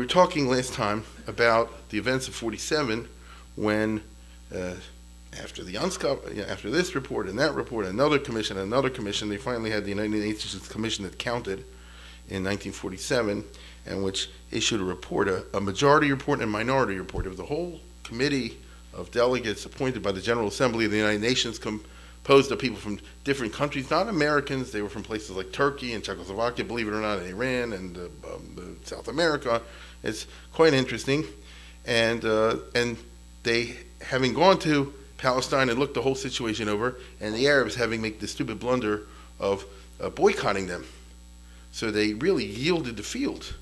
were talking last time about the events of 47 when, after the UNSCOP, after this report and that report, another commission, they finally had the United Nations Commission that counted in 1947, and which issued a report, a majority report and a minority report. It was a whole committee of delegates appointed by the General Assembly of the United Nations, composed of people from different countries, not Americans. They were from places like Turkey and Czechoslovakia, believe it or not, and Iran and South America. It's quite interesting. And they, having gone to Palestine and looked the whole situation over, and the Arabs having made the stupid blunder of boycotting them. So they really yielded the field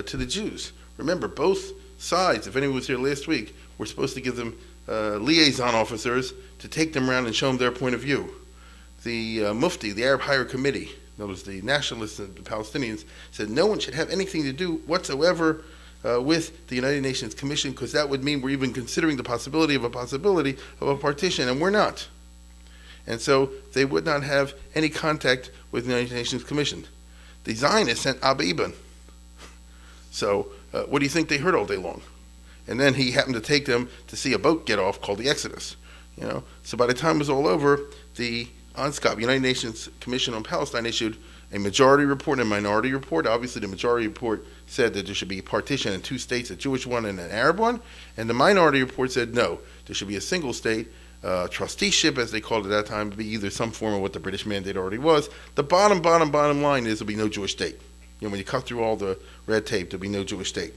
to the Jews. Remember, both sides, if anyone was here last week, were supposed to give them liaison officers to take them around and show them their point of view. The Mufti, the Arab Higher Committee, in other words, the nationalists and the Palestinians, said no one should have anything to do whatsoever with the United Nations Commission, because that would mean we're even considering the possibility of a partition, and we're not. And so they would not have any contact with the United Nations Commission. The Zionists sent Abba Eban. So what do you think they heard all day long? And then he happened to take them to see a boat get off called the Exodus. So by the time it was all over, the UNSCOP, United Nations Commission on Palestine, issued a majority report and a minority report. Obviously, the majority report said that there should be a partition in two states, a Jewish one and an Arab one. And the minority report said no, there should be a single state. Trusteeship, as they called it at that time, would be either some form of what the British mandate already was. The bottom line is there'll be no Jewish state. When you cut through all the red tape, there'll be no Jewish state.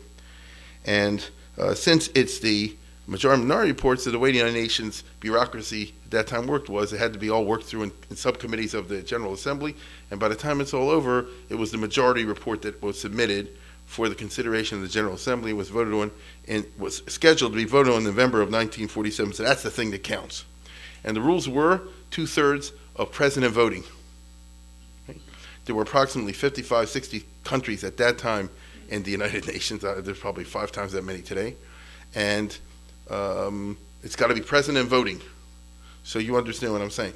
And since it's the minority report, so the way the United Nations bureaucracy at that time worked was it had to be all worked through in subcommittees of the General Assembly, and by the time it's all over, it was the majority report that was submitted for the consideration of the General Assembly, was voted on, and was scheduled to be voted on in November of 1947, so that's the thing that counts. And the rules were 2/3 of president voting. Okay? There were approximately 55, 60 countries at that time in the United Nations. There's probably 5 times that many today. And it's got to be president voting. So you understand what I'm saying.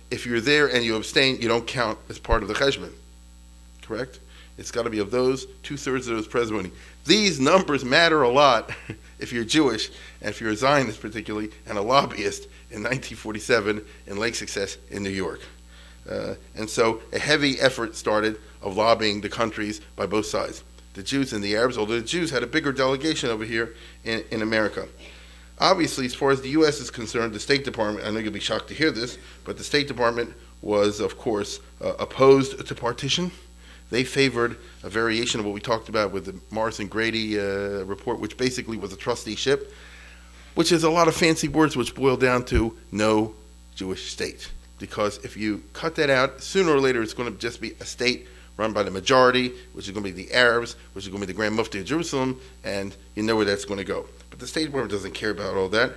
If you're there and you abstain, you don't count as part of the cheshbon. Correct? It's got to be of those 2/3 of those president voting. These numbers matter a lot if you're Jewish, and if you're a Zionist particularly, and a lobbyist in 1947 in Lake Success in New York. And so a heavy effort started of lobbying the countries by both sides, the Jews and the Arabs, although the Jews had a bigger delegation over here in America. Obviously, as far as the U.S. is concerned, the State Department, I know you'll be shocked to hear this, but the State Department was, of course, opposed to partition. They favored a variation of what we talked about with the Morrison-Grady report, which basically was a trusteeship, which is a lot of fancy words which boil down to no Jewish state. Because if you cut that out, sooner or later it's going to just be a state run by the majority, which is going to be the Arabs, which is going to be the Grand Mufti of Jerusalem, and you know where that's going to go. But the State Department doesn't care about all that.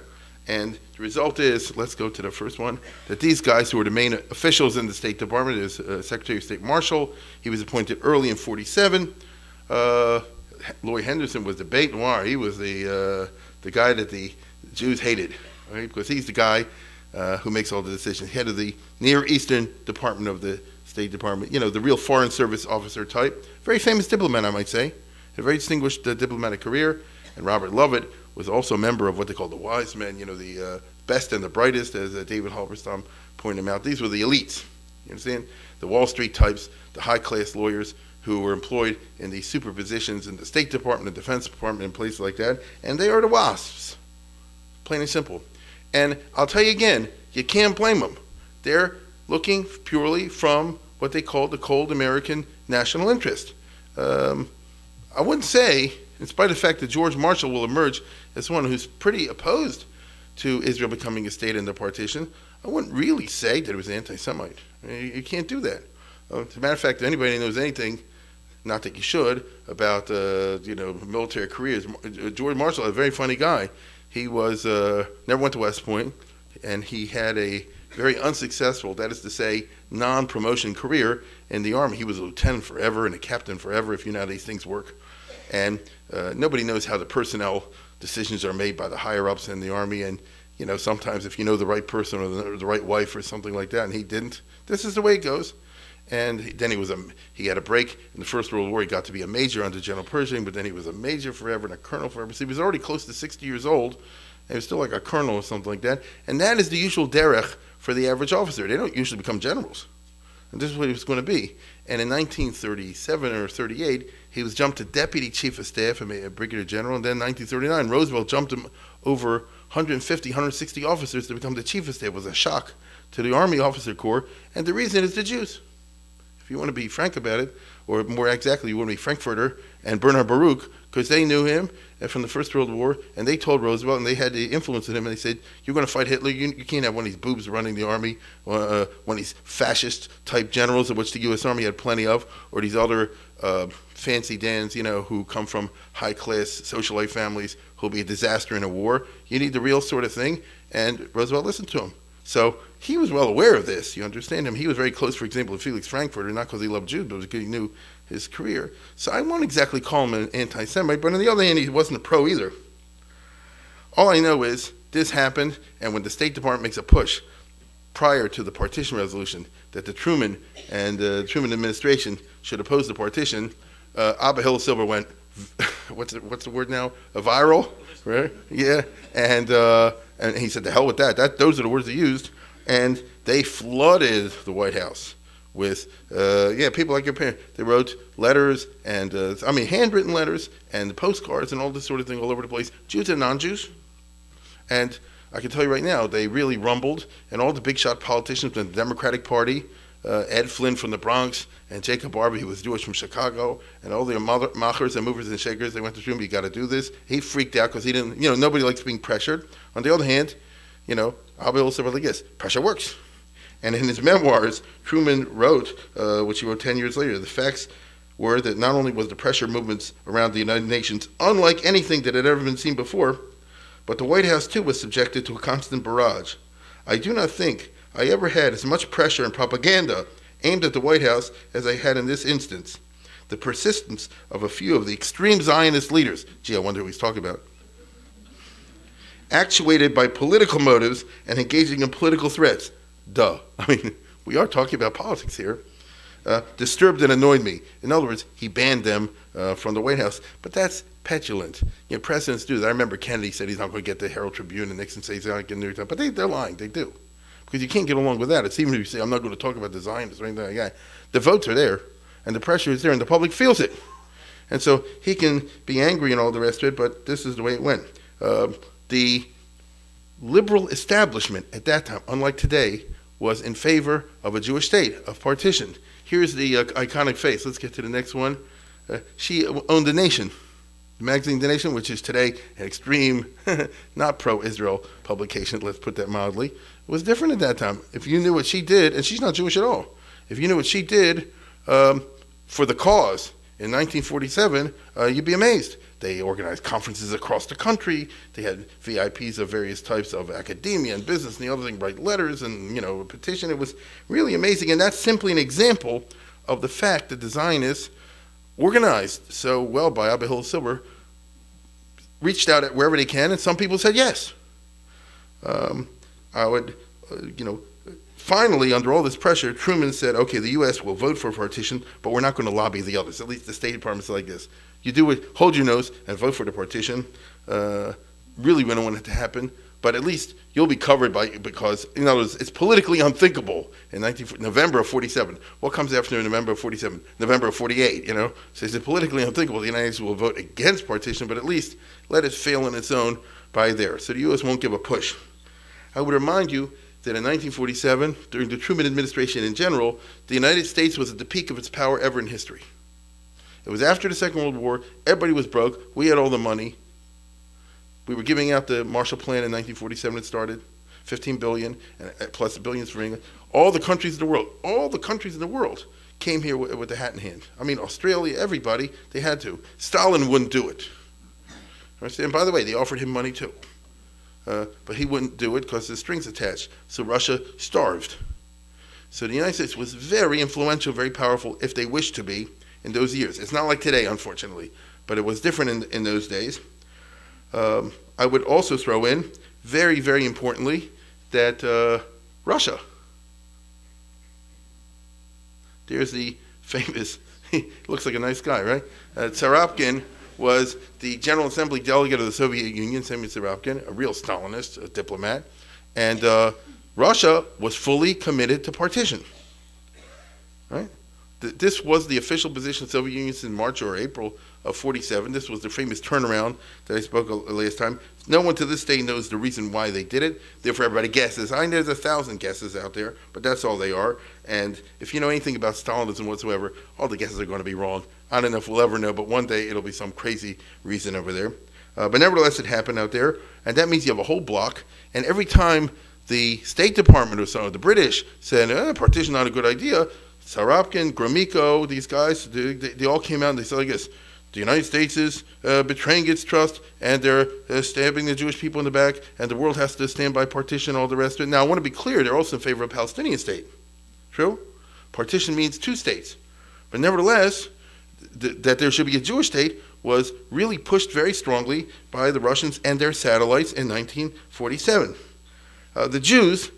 And the result is, let's go to the first one, that these guys who were the main officials in the State Department is Secretary of State Marshall. He was appointed early in 47. Lloyd Henderson was the bête noir. He was the guy that the Jews hated, right? Because he's the guy who makes all the decisions, head of the Near Eastern Department of the State Department, the real Foreign Service officer type. Very famous diplomat, I might say. Had a very distinguished diplomatic career. And Robert Lovett was also a member of what they call the wise men, the best and the brightest, as David Halberstam pointed out. These were the elites, you understand? The Wall Street types, the high-class lawyers who were employed in these super positions in the State Department, the Defense Department, and places like that. And they are the WASPs, plain and simple. And I'll tell you again, you can't blame them. They're looking purely from what they call the cold American national interest. I wouldn't say, in spite of the fact that George Marshall will emerge as one who's pretty opposed to Israel becoming a state in the partition, I wouldn't really say that it was anti-Semite. You can't do that. As a matter of fact, if anybody knows anything, not that you should, about military careers, George Marshall, a very funny guy. He was never went to West Point, and he had a very unsuccessful, that is to say, non-promotion career in the Army. He was a lieutenant forever and a captain forever, if you know how these things work. And nobody knows how the personnel decisions are made by the higher-ups in the Army. And, sometimes if you know the right person or the right wife or something like that, and he didn't, this is the way it goes. And then he had a break in the First World War. He got to be a major under General Pershing, but then he was a major forever and a colonel forever. So he was already close to 60 years old, and he was still like a colonel or something like that. And that is the usual derech for the average officer. They don't usually become generals. And this is what he was going to be. And in 1937 or 38, he was jumped to deputy chief of staff and a brigadier general. And then in 1939, Roosevelt jumped him over 150, 160 officers to become the chief of staff. It was a shock to the Army Officer Corps. And the reason is the Jews. If you want to be frank about it, or more exactly, you want to be Frankfurter and Bernard Baruch, because they knew him from the First World War, and they told Roosevelt, and they had the influence on him, and they said, you're going to fight Hitler, you can't have one of these boobs running the army, one of these fascist-type generals, of which the U.S. Army had plenty of, or these other fancy Dans, who come from high-class socialite families, who'll be a disaster in a war. You need the real sort of thing, and Roosevelt listened to him. So he was well aware of this. You understand him. He was very close, for example, to Felix Frankfurter, not because he loved Jews, but because he knew his career. So I won't exactly call him an anti-Semite, but on the other hand, he wasn't a pro either. All I know is this happened, and when the State Department makes a push prior to the partition resolution that the Truman and the Truman administration should oppose the partition, Abba Hilla Silver went, what's the word now? Viral, right? Yeah, and he said, "The hell with that." Those are the words they used, and they flooded the White House with people like your parents. They wrote letters and handwritten letters and postcards and all this sort of thing all over the place, Jews and non-Jews. And I can tell you right now, they really rumbled, and all the big shot politicians from the Democratic Party, Ed Flynn from the Bronx, and Jacob Arby, who was Jewish from Chicago, and all the machers and movers and shakers, they went to Truman, you got to do this. He freaked out because he didn't, nobody likes being pressured. On the other hand, Abba Hilla said like this, pressure works. And in his memoirs, Truman wrote, which he wrote 10 years later, the facts were that not only was the pressure movements around the United Nations unlike anything that had ever been seen before, but the White House too was subjected to a constant barrage. I do not think I ever had as much pressure and propaganda aimed at the White House as I had in this instance. The persistence of a few of the extreme Zionist leaders, gee, I wonder who he's talking about, actuated by political motives and engaging in political threats. Duh. We are talking about politics here. Disturbed and annoyed me. In other words, he banned them from the White House. But that's petulant. Presidents do that. I remember Kennedy said he's not going to get the Herald Tribune, and Nixon says he's not going to get the New York Times. But they're lying. They do. Because you can't get along with that. It's even if you say, I'm not going to talk about the Zionists or anything like that. The votes are there, and the pressure is there, and the public feels it. And so he can be angry and all the rest of it, but this is the way it went. The liberal establishment at that time, unlike today, was in favor of a Jewish state, of partition. Here's the iconic face. Let's get to the next one. She owned The Nation, the magazine The Nation, which is today an extreme, not pro-Israel publication, let's put that mildly. It was different at that time. If you knew what she did, and she's not Jewish at all, if you knew what she did for the cause in 1947, you'd be amazed. They organized conferences across the country. They had VIPs of various types of academia and business and the other thing, write letters and, a petition. It was really amazing. And that's simply an example of the fact that the Zionists, organized so well by Abba Hilla Silver, reached out at wherever they can, and some people said yes. Finally, under all this pressure, Truman said, okay, the U.S. will vote for partition, but we're not going to lobby the others. At least the State Department's like this. You do it, hold your nose, and vote for the partition. Really, we don't want it to happen, but at least you'll be covered because, it's politically unthinkable in November of 47. What comes after November of 47? November of 48, So it's politically unthinkable. The United States will vote against partition, but at least let it fail on its own by there. So the U.S. won't give a push. I would remind you that in 1947, during the Truman administration in general, the United States was at the peak of its power ever in history. It was after the Second World War. Everybody was broke. We had all the money. We were giving out the Marshall Plan in 1947. It started, $15 billion, and plus the billions for England. All the countries in the world came here with the hat in hand. Australia, everybody, they had to. Stalin wouldn't do it. And by the way, they offered him money too. But he wouldn't do it because the strings attached. So Russia starved. So the United States was very influential, very powerful, if they wished to be, in those years. It's not like today, unfortunately, but it was different in those days. I would also throw in, very, very importantly, that Russia there's the famous, he looks like a nice guy, right? Tsarapkin was the General Assembly delegate of the Soviet Union, Semyon Tsarapkin, a real Stalinist, a diplomat. And Russia was fully committed to partition, right? This was the official position of the Soviet Union in March or April of 47. This was the famous turnaround that I spoke of last time. No one to this day knows the reason why they did it. Therefore, everybody guesses. I know there's 1,000 guesses out there, but that's all they are. And if you know anything about Stalinism whatsoever, all the guesses are going to be wrong. I don't know if we'll ever know, but one day it'll be some crazy reason over there. But nevertheless, it happened out there, and that means you have a whole block. And every time the State Department or some of the British said, partition not a good idea, Tsarapkin, Gromyko, these guys, they all came out and they said like this: the United States is betraying its trust, and they're stabbing the Jewish people in the back, and the world has to stand by partition, all the rest of it. Now, I want to be clear, they're also in favor of a Palestinian state. True? Partition means two states. But nevertheless, that there should be a Jewish state was really pushed very strongly by the Russians and their satellites in 1947. The Jews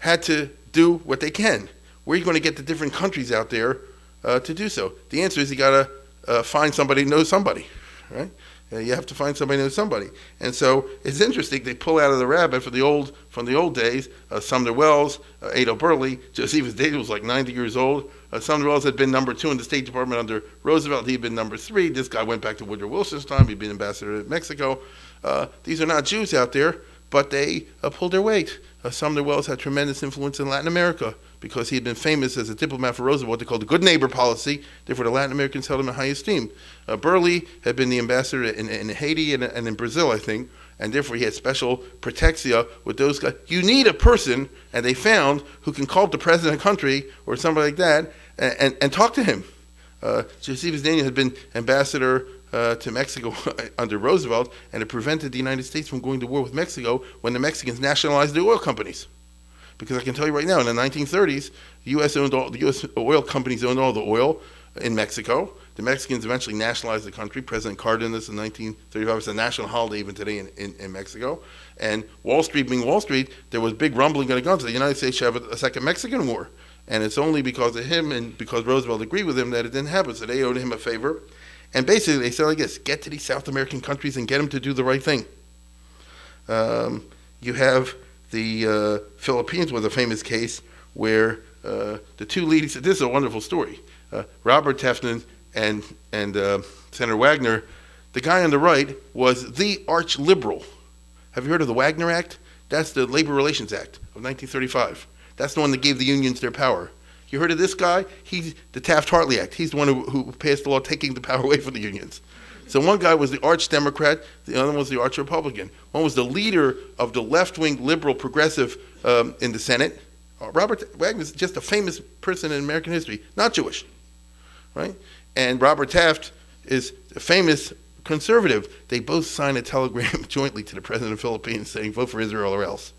had to do what they can. Where are you going to get the different countries out there to do so? The answer is you got to find somebody who knows somebody, right? You have to find somebody who knows somebody. And so it's interesting, they pull out of the rabbit from the old days, Sumner Wells, Ado Burley. Josephus Davis was like 90 years old. Sumner Wells had been number 2 in the State Department under Roosevelt. He'd been number 3. This guy went back to Woodrow Wilson's time. He'd been ambassador to Mexico. These are not Jews out there, but they pulled their weight. Sumner Wells had tremendous influence in Latin America because he had been famous as a diplomat for Roosevelt, what they called the good neighbor policy. Therefore, the Latin Americans held him in high esteem. Burley had been the ambassador in Haiti and in Brazil, I think, and therefore he had special protexia with those guys. You need a person, and they found, who can call up the president of the country or somebody like that and talk to him. Josephus Daniel had been ambassador to Mexico under Roosevelt, and it prevented the United States from going to war with Mexico when the Mexicans nationalized the oil companies. Because I can tell you right now, in the 1930s, the U.S. oil companies owned all the oil in Mexico. The Mexicans eventually nationalized the country. President Cardenas in 1935 was a national holiday even today in Mexico. And Wall Street being Wall Street, there was big rumbling going on. So the United States should have a second Mexican war. And it's only because of him and because Roosevelt agreed with him that it didn't happen. So they owed him a favor. And basically they said like this: get to these South American countries and get them to do the right thing. You have the Philippines was a famous case where the two leading, this is a wonderful story, Robert Taft and Senator Wagner. The guy on the right was the arch liberal. Have you heard of the Wagner Act? That's the Labor Relations Act of 1935. That's the one that gave the unions their power. You heard of this guy? He's the Taft-Hartley Act. He's the one who passed the law taking the power away from the unions. So one guy was the arch-Democrat, the other one was the arch-Republican. One was the leader of the left-wing liberal progressive in the Senate. Robert Wagner is just a famous person in American history, not Jewish, right? And Robert Taft is a famous conservative. They both signed a telegram jointly to the president of the Philippines saying, vote for Israel or else,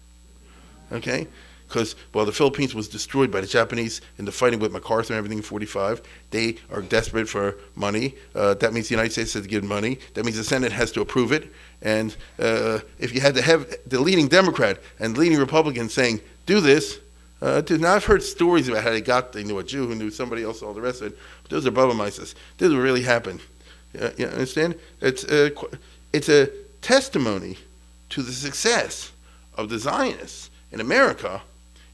okay? Because, well, the Philippines was destroyed by the Japanese in the fighting with MacArthur and everything in 45. They are desperate for money. That means the United States has to give money. That means the Senate has to approve it. And if you had to have the leading Democrat and leading Republican saying, do this, now I've heard stories about how they knew a Jew who knew somebody else, all the rest of it. But those are Baba Mises. This will really happen. You understand? It's a testimony to the success of the Zionists in America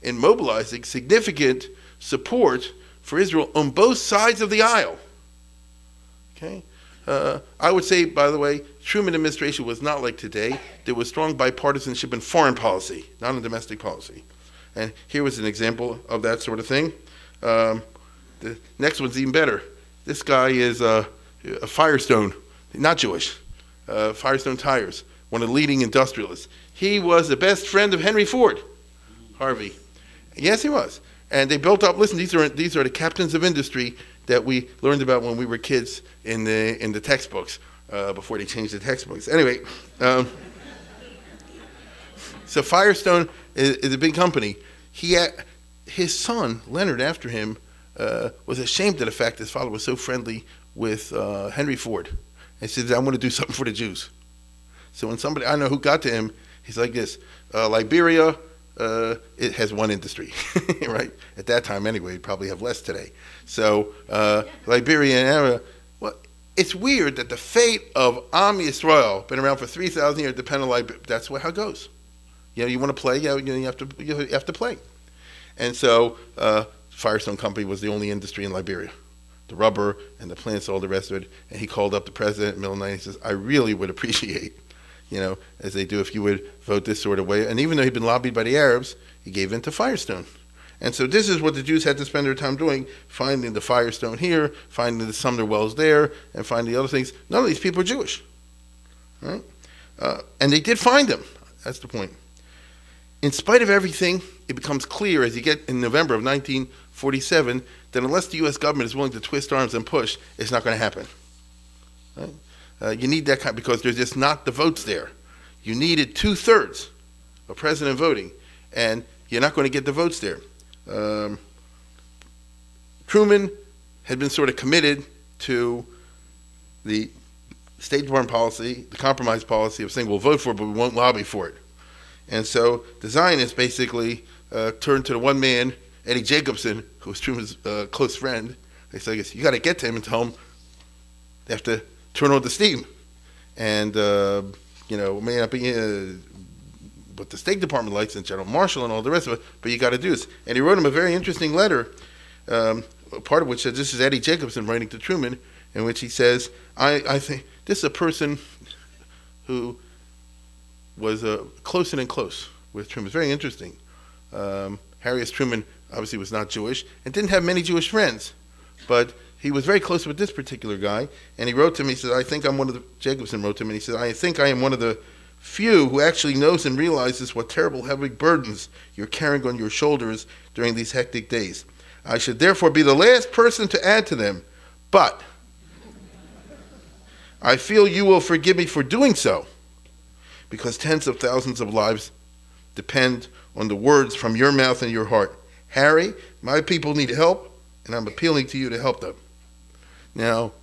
in mobilizing significant support for Israel on both sides of the aisle. Okay, I would say, by the way, Truman administration was not like today. There was strong bipartisanship in foreign policy, not in domestic policy. And here was an example of that sort of thing. The next one's even better. This guy is a Firestone, not Jewish, Firestone Tires, one of the leading industrialists. He was the best friend of Henry Ford, Harvey. Yes, he was. And they built up, listen, these are the captains of industry that we learned about when we were kids in the textbooks, before they changed the textbooks. Anyway, so Firestone is a big company. His son, Leonard, after him, was ashamed of the fact his father was so friendly with Henry Ford. And said, I want to do something for the Jews. So when somebody, I don't know who got to him, he's like this: Liberia, it has one industry, right? At that time, anyway, you'd probably have less today. So Liberia and Arab, well, it's weird that the fate of Am Yisrael, been around for 3,000 years, depend on Liberia. That's how it goes. You want to play, you have to play. And so Firestone Company was the only industry in Liberia. The rubber and the plants, all the rest of it. And he called up the president in the middle of the night and he says, I really would appreciate, as they do, if you would vote this sort of way. And even though he'd been lobbied by the Arabs, he gave in to Firestone. And so this is what the Jews had to spend their time doing, finding the Firestone here, finding the Sumner Wells there, and finding the other things. None of these people are Jewish. Right? And they did find them. That's the point. In spite of everything, it becomes clear as you get in November of 1947 that unless the U.S. government is willing to twist arms and push, it's not going to happen. Right? You need that kind, because there's just not the votes there. You needed 2/3 of president voting, and you're not going to get the votes there. Truman had been sort of committed to the State Department policy, the compromise policy of saying we'll vote for it, but we won't lobby for it. And so the Zionists basically turned to the one man, Eddie Jacobson, who was Truman's close friend. They said, you got to get to him and tell him they have to turn on the steam. And, it may not be what the State Department likes and General Marshall and all the rest of it, but you got to do this. And he wrote him a very interesting letter, part of which says, this is Eddie Jacobson writing to Truman, in which he says, I think this is a person who was closer than close with Truman. It's very interesting. Harry S. Truman obviously was not Jewish and didn't have many Jewish friends, but he was very close with this particular guy. And he wrote to me, he said, Jacobson wrote to me, and he said, I think I am one of the few who actually knows and realizes what terrible heavy burdens you're carrying on your shoulders during these hectic days. I should therefore be the last person to add to them, but I feel you will forgive me for doing so, because tens of thousands of lives depend on the words from your mouth and your heart. Harry, my people need help, and I'm appealing to you to help them. Now,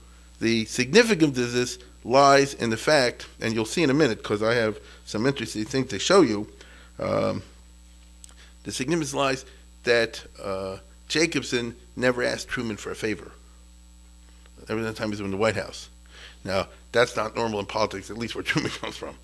the significance of this lies in the fact, and you'll see in a minute because I have some interesting things to show you, the significance lies that Jacobson never asked Truman for a favor every time he was in the White House. Now, that's not normal in politics, at least where Truman comes from.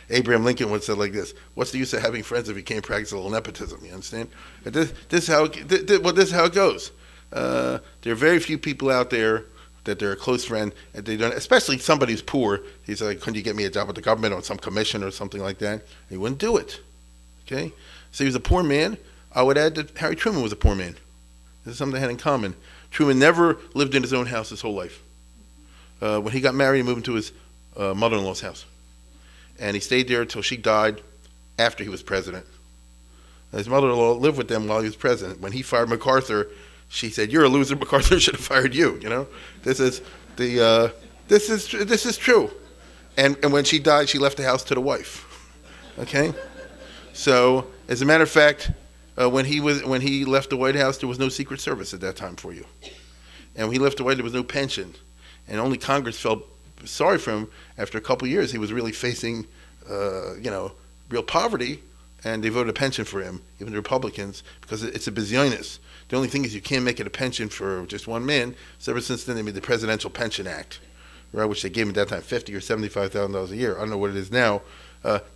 Abraham Lincoln once said like this, what's the use of having friends if you can't practice a little nepotism, you understand? This is how it goes. There are very few people out there that they're a close friend, and they don't, especially somebody who's poor. He's like, couldn't you get me a job with the government on some commission or something like that? He wouldn't do it, okay? So he was a poor man. I would add that Harry Truman was a poor man. This is something they had in common. Truman never lived in his own house his whole life. When he got married, he moved into his mother-in-law's house. And he stayed there until she died after he was president. His mother-in-law lived with them while he was president. When he fired MacArthur, she said, "You're a loser. MacArthur should have fired you." This is true. And when she died, she left the house to the wife. Okay, so as a matter of fact, when he left the White House, there was no Secret Service at that time for you, and when he left the White House, there was no pension, and only Congress felt sorry for him. After a couple of years, he was really facing, real poverty, and they voted a pension for him, even the Republicans, because it's a bizionist. The only thing is you can't make it a pension for just one man. So ever since then, they made the Presidential Pension Act, right, which they gave him at that time $50,000 or $75,000 a year. I don't know what it is now.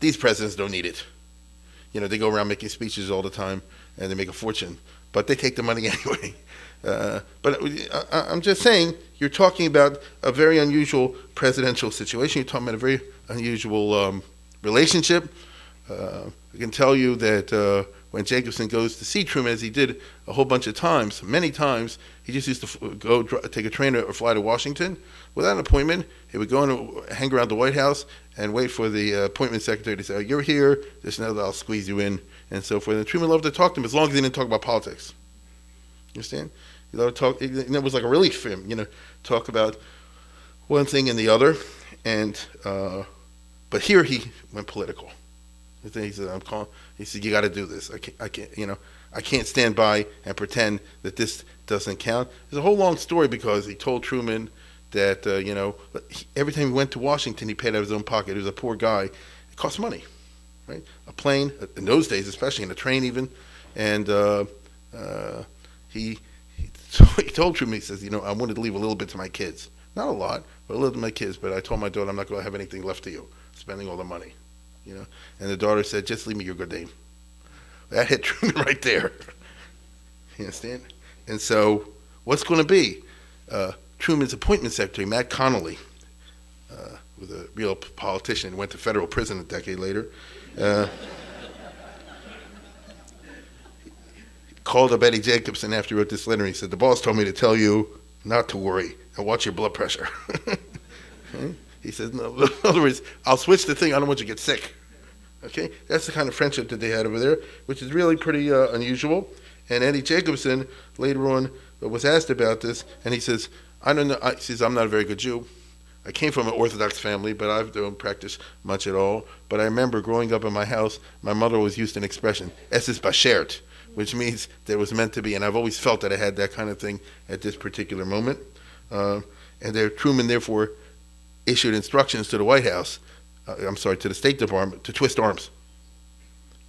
These presidents don't need it. They go around making speeches all the time, and they make a fortune. But they take the money anyway. But I'm just saying, you're talking about a very unusual presidential situation. You're talking about a very unusual relationship. I can tell you that when Jacobson goes to see Truman, as he did a whole bunch of times, many times, he just used to take a train or fly to Washington without an appointment. He would go and hang around the White House and wait for the appointment secretary to say, "Oh, you're here. Just know that I'll squeeze you in," and so forth. And Truman loved to talk to him as long as he didn't talk about politics. You understand? He loved to talk. It was like a relief for him, talk about one thing and the other. And but here he went political. He said, He said, "You got to do this. I can't stand by and pretend that this doesn't count." There's a whole long story because he told Truman that every time he went to Washington, he paid out of his own pocket. He was a poor guy. It cost money. right? A plane, in those days especially, in a train even, and he told Truman, he says, I wanted to leave a little bit to my kids. Not a lot, but a little to my kids, but I told my daughter I'm not going to have anything left to you, spending all the money, And the daughter said, just leave me your good name. That hit Truman right there. You understand? And so what's going to be? Truman's appointment secretary, Matt Connolly, was a real politician, went to federal prison a decade later, called up Eddie Jacobson after he wrote this letter, and he said, the boss told me to tell you not to worry and watch your blood pressure. He says, no, in other words, I'll switch the thing, I don't want you to get sick. Okay? That's the kind of friendship that they had over there, which is really pretty unusual. And Eddie Jacobson later on was asked about this, and he says, I don't know, he says, I'm not a very good Jew. I came from an Orthodox family, but I don't practice much at all. But I remember growing up in my house, my mother always used an expression, es ist bashert, which means that it was meant to be. And I've always felt that I had that kind of thing at this particular moment. And Truman, therefore, issued instructions to the White House, to the State Department, to twist arms.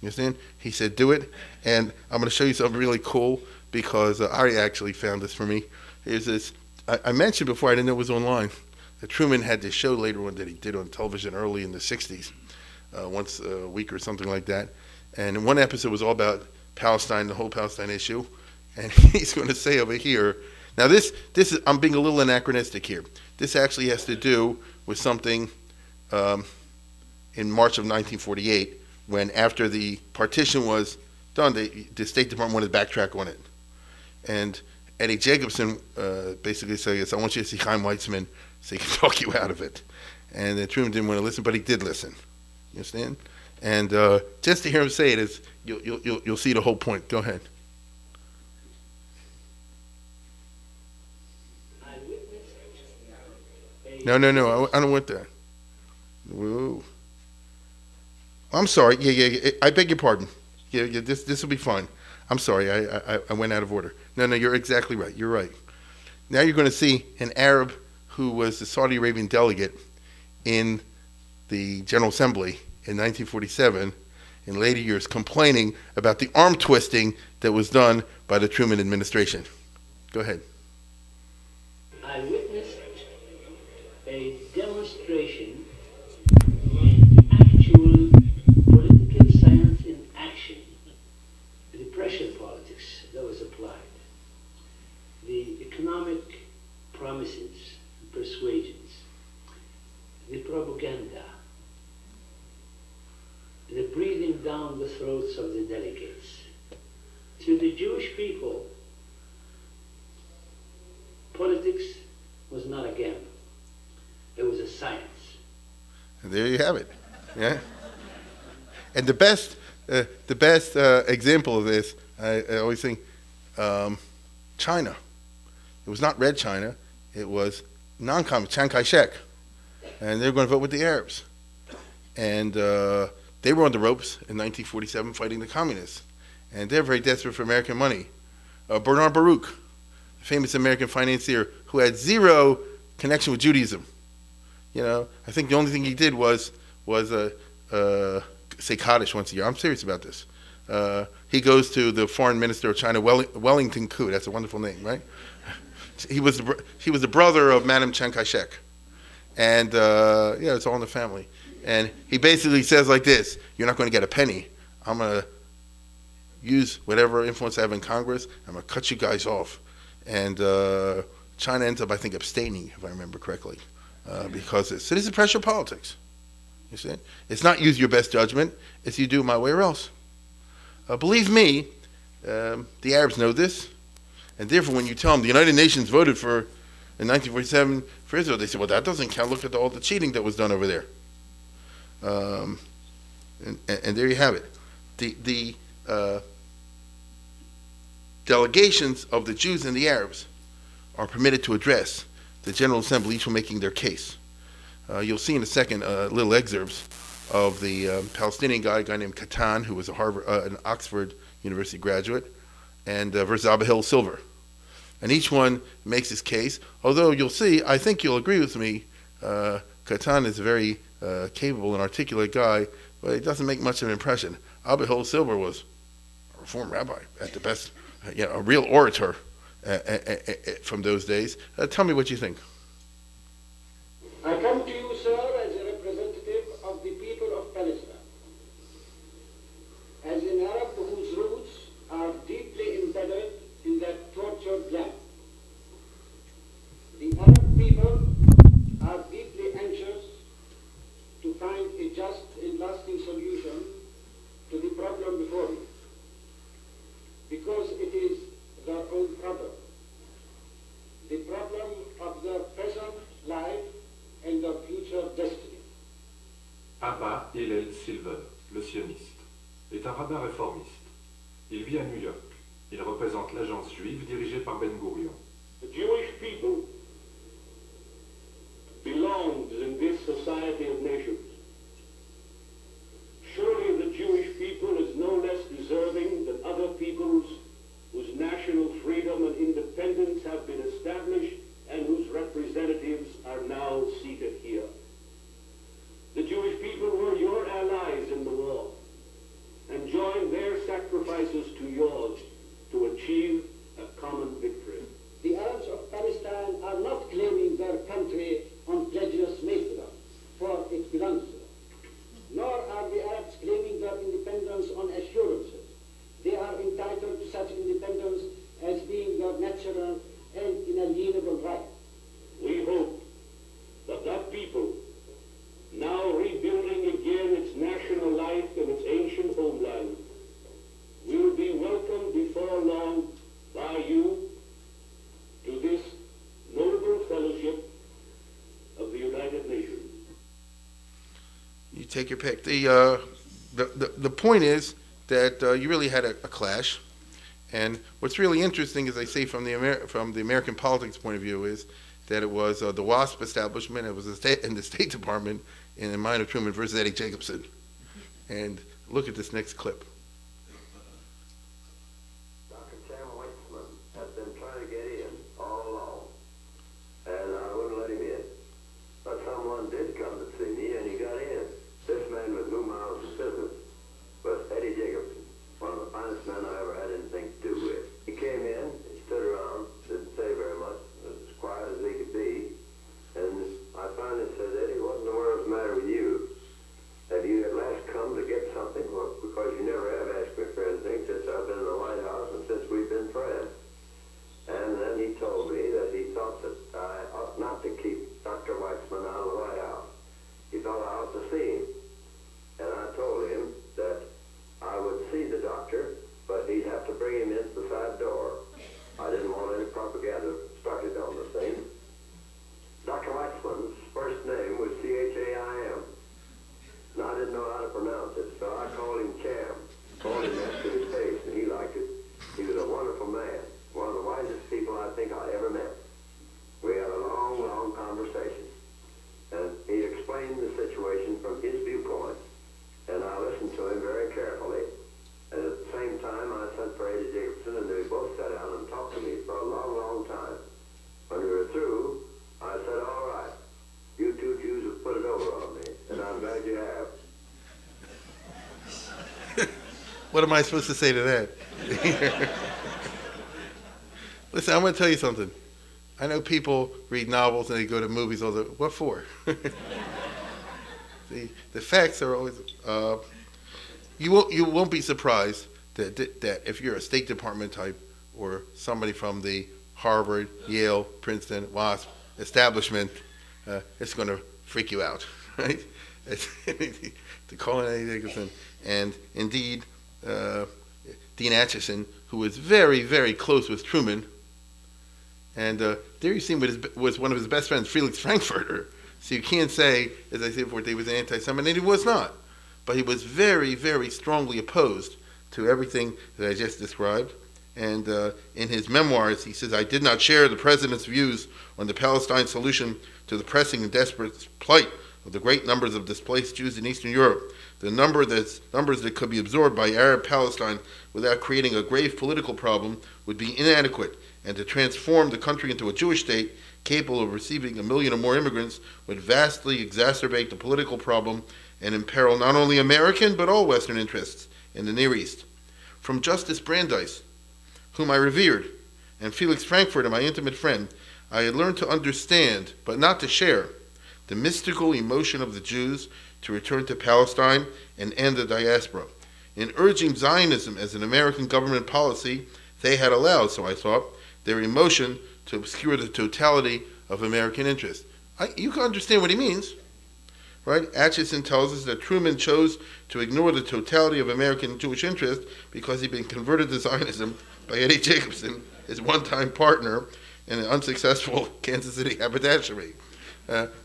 You understand? He said, do it. And I'm going to show you something really cool, because Ari actually found this for me. Here's this. I mentioned before, I didn't know it was online, that Truman had this show later on that he did on television early in the 60s, once a week or something like that. And one episode was all about Palestine, the whole Palestine issue. And he's going to say over here, now this is, I'm being a little anachronistic here. This actually has to do with something in March of 1948, when after the partition was done, the State Department wanted to backtrack on it. And Eddie Jacobson basically said, I want you to see Chaim Weizmann so he can talk you out of it. And then Truman didn't want to listen, but he did listen. You understand? And just to hear him say it is, you'll see the whole point. Go ahead. No, I don't want that. Whoa. I'm sorry. Yeah. I beg your pardon. Yeah. This will be fine. I'm sorry. I went out of order. No. You're exactly right. You're right. Now you're going to see an Arab who was the Saudi Arabian delegate in the General Assembly in 1947, in later years, complaining about the arm twisting that was done by the Truman administration. Go ahead. I witnessed a demonstration in actual political science in action, the pressure politics that was applied, the economic promises, persuasions, the propaganda, the breathing down the throats of the delegates. To the Jewish people, politics was not a gamble. It was a science. And there you have it. Yeah. And the best example of this, I always think, China. It was not Red China. It was non-communist, Chiang Kai-shek. And they were going to vote with the Arabs. And they were on the ropes in 1947 fighting the communists. And they're very desperate for American money. Bernard Baruch, a famous American financier who had zero connection with Judaism. I think the only thing he did was say Kaddish once a year. I'm serious about this. He goes to the foreign minister of China, Wellington Koo. That's a wonderful name, right? He was the brother of Madame Chiang Kai-shek. And, it's all in the family. And he basically says like this, you're not going to get a penny. I'm going to use whatever influence I have in Congress. I'm going to cut you guys off. And China ends up, I think, abstaining, if I remember correctly, because so this is pressure politics. You see? It's not use your best judgment. It's you do it my way or else. Believe me, the Arabs know this. And therefore, when you tell them the United Nations voted for, in 1947, for Israel, they say, well, that doesn't count. Look at all the cheating that was done over there. And there you have it. The delegations of the Jews and the Arabs are permitted to address the General Assembly, each one making their case. You'll see in a second little excerpts of the Palestinian guy named Katan, who was an Oxford University graduate, and versus Abihel Silver. And each one makes his case, although you'll see, I think you'll agree with me, Katan is a very capable and articulate guy, but it doesn't make much of an impression. Abihoel Silber was a Reform rabbi at the best, a real orator from those days. Tell me what you think. I come to you, sir, as a representative of the people of Palestine, as an Arab whose roots are deeply embedded in that tortured land. The Arab people are deeply anxious to find a just and lasting solution to the problem before you, because it is their own problem. The problem of their present life and their future destiny. Abba Hillel Silver, le sioniste, est un rabbin réformiste. Il vit à New York. Il représente l'agence juive dirigée par Ben Gurion. The Jewish people belongs in this society of nations. Surely the Jewish people is no less deserving than other peoples whose national freedom and independence have been established and whose representatives are now seated here. The Jewish people were your allies in the war and joined their sacrifices to yours to achieve a common victory. The Arabs of Palestine are not claiming their country on pledges made to them, for it belongs to them. Nor are the Arabs claiming their independence on assurances. They are entitled to such independence as being their natural and inalienable right. We hope that that people, now rebuilding again its national life and its ancient homeland, will be welcomed before long by you to this noble fellowship of the United Nations. You take your pick. The point is that you really had a clash, and what's really interesting, as I say, from the American politics point of view, is that it was the WASP establishment, it was in the State Department in the mind of Truman versus Eddie Jacobson. And look at this next clip. Dr. Sam Weitzman has been trying to get in all along, and I wouldn't let him in. But someone did come to see me, and he got in. This man with whom I was in business was Eddie Jacobson, one of the finest men I ever had anything to do with. He came in, he stood around, didn't say very much, was as quiet as he could be, and I finally said, Eddie, what in the world's the matter with you? Have you at last come to get something? Well, because you never have asked me for anything since I've been in the White House and since we've been friends. And then he told me that he thought that I ought not to keep Dr. Weitzman out of the White House. He thought I ought to see him. And I told him that I would see the doctor, but he'd have to bring him in the side door. I didn't want any propaganda started on the thing. Dr. Weitzman's first name was C-H-A-I-M. And I didn't know how to pronounce it, so I called him Cham. Called him that to his face, and he liked it. He was a wonderful man, one of the wisest people I think I ever met. We had a long, long conversation, and he explained the situation from his viewpoint, and I listened to him very carefully. And at the same time, I sent for Eddie Jacobson, and they both sat down and talked to me for a long, long time. When we were through, I said, all right, you two Jews have put it over on me, and I'm glad you have. What am I supposed to say to that? Listen, I'm going to tell you something. I know people read novels and they go to movies all the, what for? The facts are always, you won't be surprised that if you're a State Department type or somebody from the Harvard, Yale, Princeton, WASP establishment, it's going to freak you out, right? To call in Eddie Jacobson. And indeed, Dean Acheson, who was very, very close with Truman, and there you see was one of his best friends, Felix Frankfurter. So you can't say, as I said before, that he was an anti-Semite, and he was not. But he was very, very strongly opposed to everything that I just described. And in his memoirs, he says, I did not share the president's views on the Palestine solution to the pressing and desperate plight of the great numbers of displaced Jews in Eastern Europe. The numbers that could be absorbed by Arab Palestine without creating a grave political problem would be inadequate, and to transform the country into a Jewish state capable of receiving 1 million or more immigrants would vastly exacerbate the political problem and imperil not only American but all Western interests in the Near East. From Justice Brandeis, whom I revered, and Felix Frankfurter, my intimate friend, I had learned to understand, but not to share, the mystical emotion of the Jews to return to Palestine and end the diaspora. In urging Zionism as an American government policy, they had allowed, so I thought, their emotion to obscure the totality of American interest. You can understand what he means, right? Acheson tells us that Truman chose to ignore the totality of American Jewish interest because he'd been converted to Zionism by Eddie Jacobson, his one-time partner in an unsuccessful Kansas City haberdashery.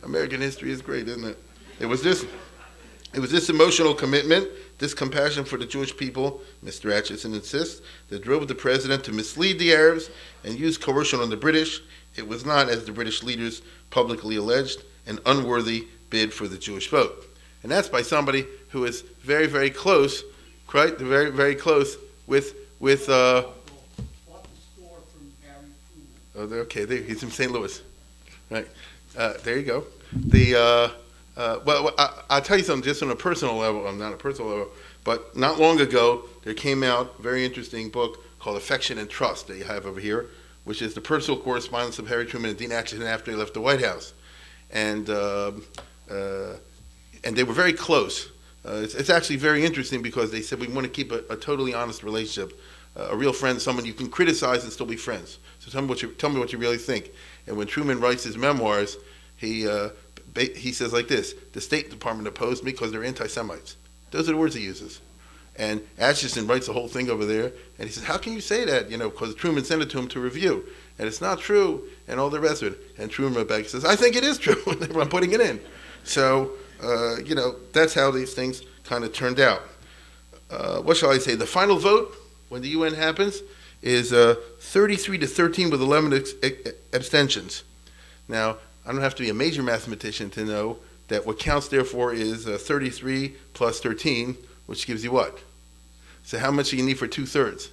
American history is great, isn't it? It was this emotional commitment, this compassion for the Jewish people, Mr. Acheson insists, that drove the president to mislead the Arabs and use coercion on the British. It was not, as the British leaders publicly alleged, an unworthy bid for the Jewish vote. And that's by somebody who is very, very close, right? Very, very close with okay, he's from St. Louis, right? There you go. I'll tell you something just on a personal level. Not a personal level, but not long ago there came out a very interesting book called Affection and Trust that you have over here, which is the personal correspondence of Harry Truman and Dean Acheson after he left the White House, and they were very close. It's actually very interesting because they said we want to keep a totally honest relationship, a real friend, someone you can criticize and still be friends. So tell me what you really think. And when Truman writes his memoirs, he says like this: the State Department opposed me because they're anti-Semites. Those are the words he uses. And Acheson writes the whole thing over there, and he says, how can you say that? Because Truman sent it to him to review, and it's not true, and all the rest of it. And Truman wrote back, says, I think it is true. I'm putting it in. So, that's how these things kind of turned out. What shall I say? The final vote, when the UN happens, is 33-13 with 11 abstentions. Now, I don't have to be a major mathematician to know that what counts, therefore, is 33 plus 13, which gives you what? So how much do you need for 2/3?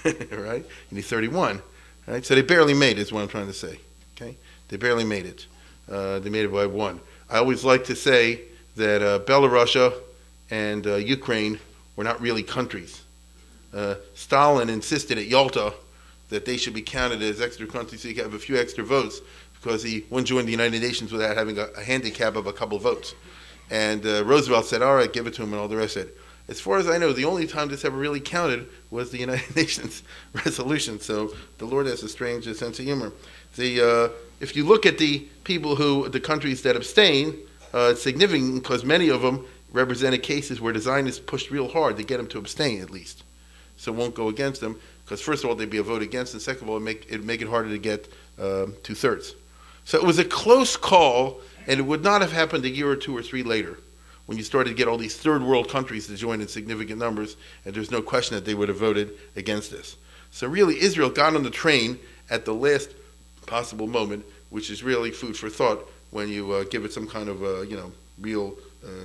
Right? You need 31. Right? So they barely made it, is what I'm trying to say. Okay? They barely made it. They made it by 1. I always like to say that Belarus and Ukraine were not really countries. Stalin insisted at Yalta that they should be counted as extra countries so you could have a few extra votes because he wouldn't join the United Nations without having a handicap of a couple of votes. And Roosevelt said, all right, give it to him, and all the rest of it. As far as I know, the only time this ever really counted was the United Nations resolution. So the Lord has a strange sense of humor. If you look at the countries that abstain, it's significant because many of them represented cases where the Zionists pushed real hard to get them to abstain at least. So it won't go against them because first of all, there'd be a vote against, and second of all, it'd make it harder to get 2/3. So it was a close call, and it would not have happened a year or 2 or 3 later when you started to get all these third world countries to join in significant numbers, and there's no question that they would have voted against this. So really, Israel got on the train at the last possible moment, which is really food for thought when you give it some kind of, real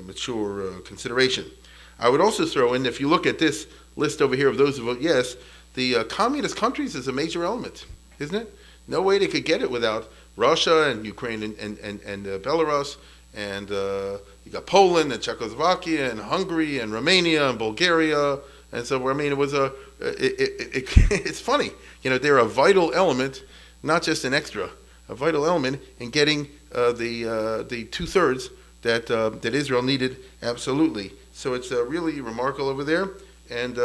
mature consideration. I would also throw in, if you look at this list over here of those who vote yes, the communist countries is a major element, isn't it? No way they could get it without Russia and Ukraine and Belarus, and you got Poland and Czechoslovakia and Hungary and Romania and Bulgaria, and so I mean it was it's funny, they're a vital element, not just an extra, a vital element in getting the 2/3 that Israel needed absolutely. So it's really remarkable over there, and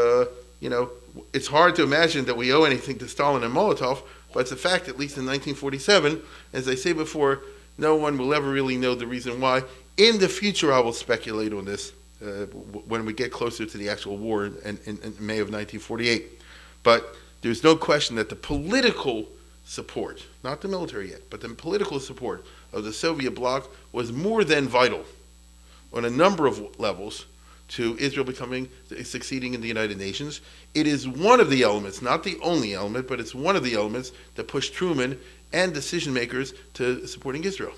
it's hard to imagine that we owe anything to Stalin and Molotov. But it's a fact, at least in 1947, as I say before, no one will ever really know the reason why. In the future, I will speculate on this when we get closer to the actual war in May of 1948. But there's no question that the political support, not the military yet, but the political support of the Soviet bloc was more than vital on a number of levels to Israel succeeding in the United Nations. It is one of the elements, not the only element, but it's one of the elements that pushed Truman and decision makers to supporting Israel.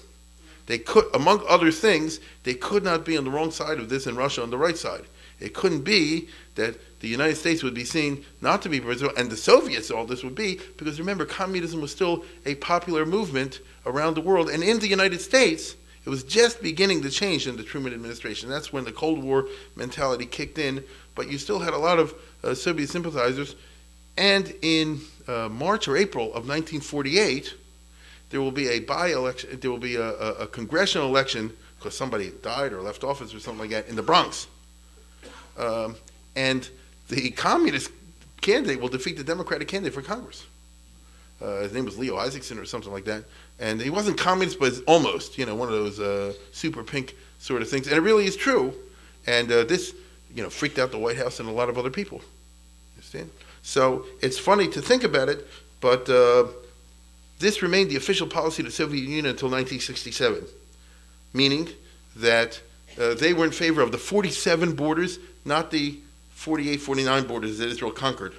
They could, among other things, they could not be on the wrong side of this and Russia on the right side. It couldn't be that the United States would be seen not to be for Israel, and the Soviets, all this would be, because remember, communism was still a popular movement around the world, and in the United States, It was just beginning to change in the Truman administration. That's when the Cold War mentality kicked in, but you still had a lot of Soviet sympathizers. And in March or April of 1948, there will be a by-election, there will be a congressional election because somebody died or left office or something like that in the Bronx. And the communist candidate will defeat the Democratic candidate for Congress. His name was Leo Isaacson or something like that. And he wasn't communist, but almost, one of those super pink sort of things. And it really is true. And this, freaked out the White House and a lot of other people. Understand? So it's funny to think about it, but this remained the official policy of the Soviet Union until 1967, meaning that they were in favor of the 47 borders, not the 48, 49 borders that Israel conquered.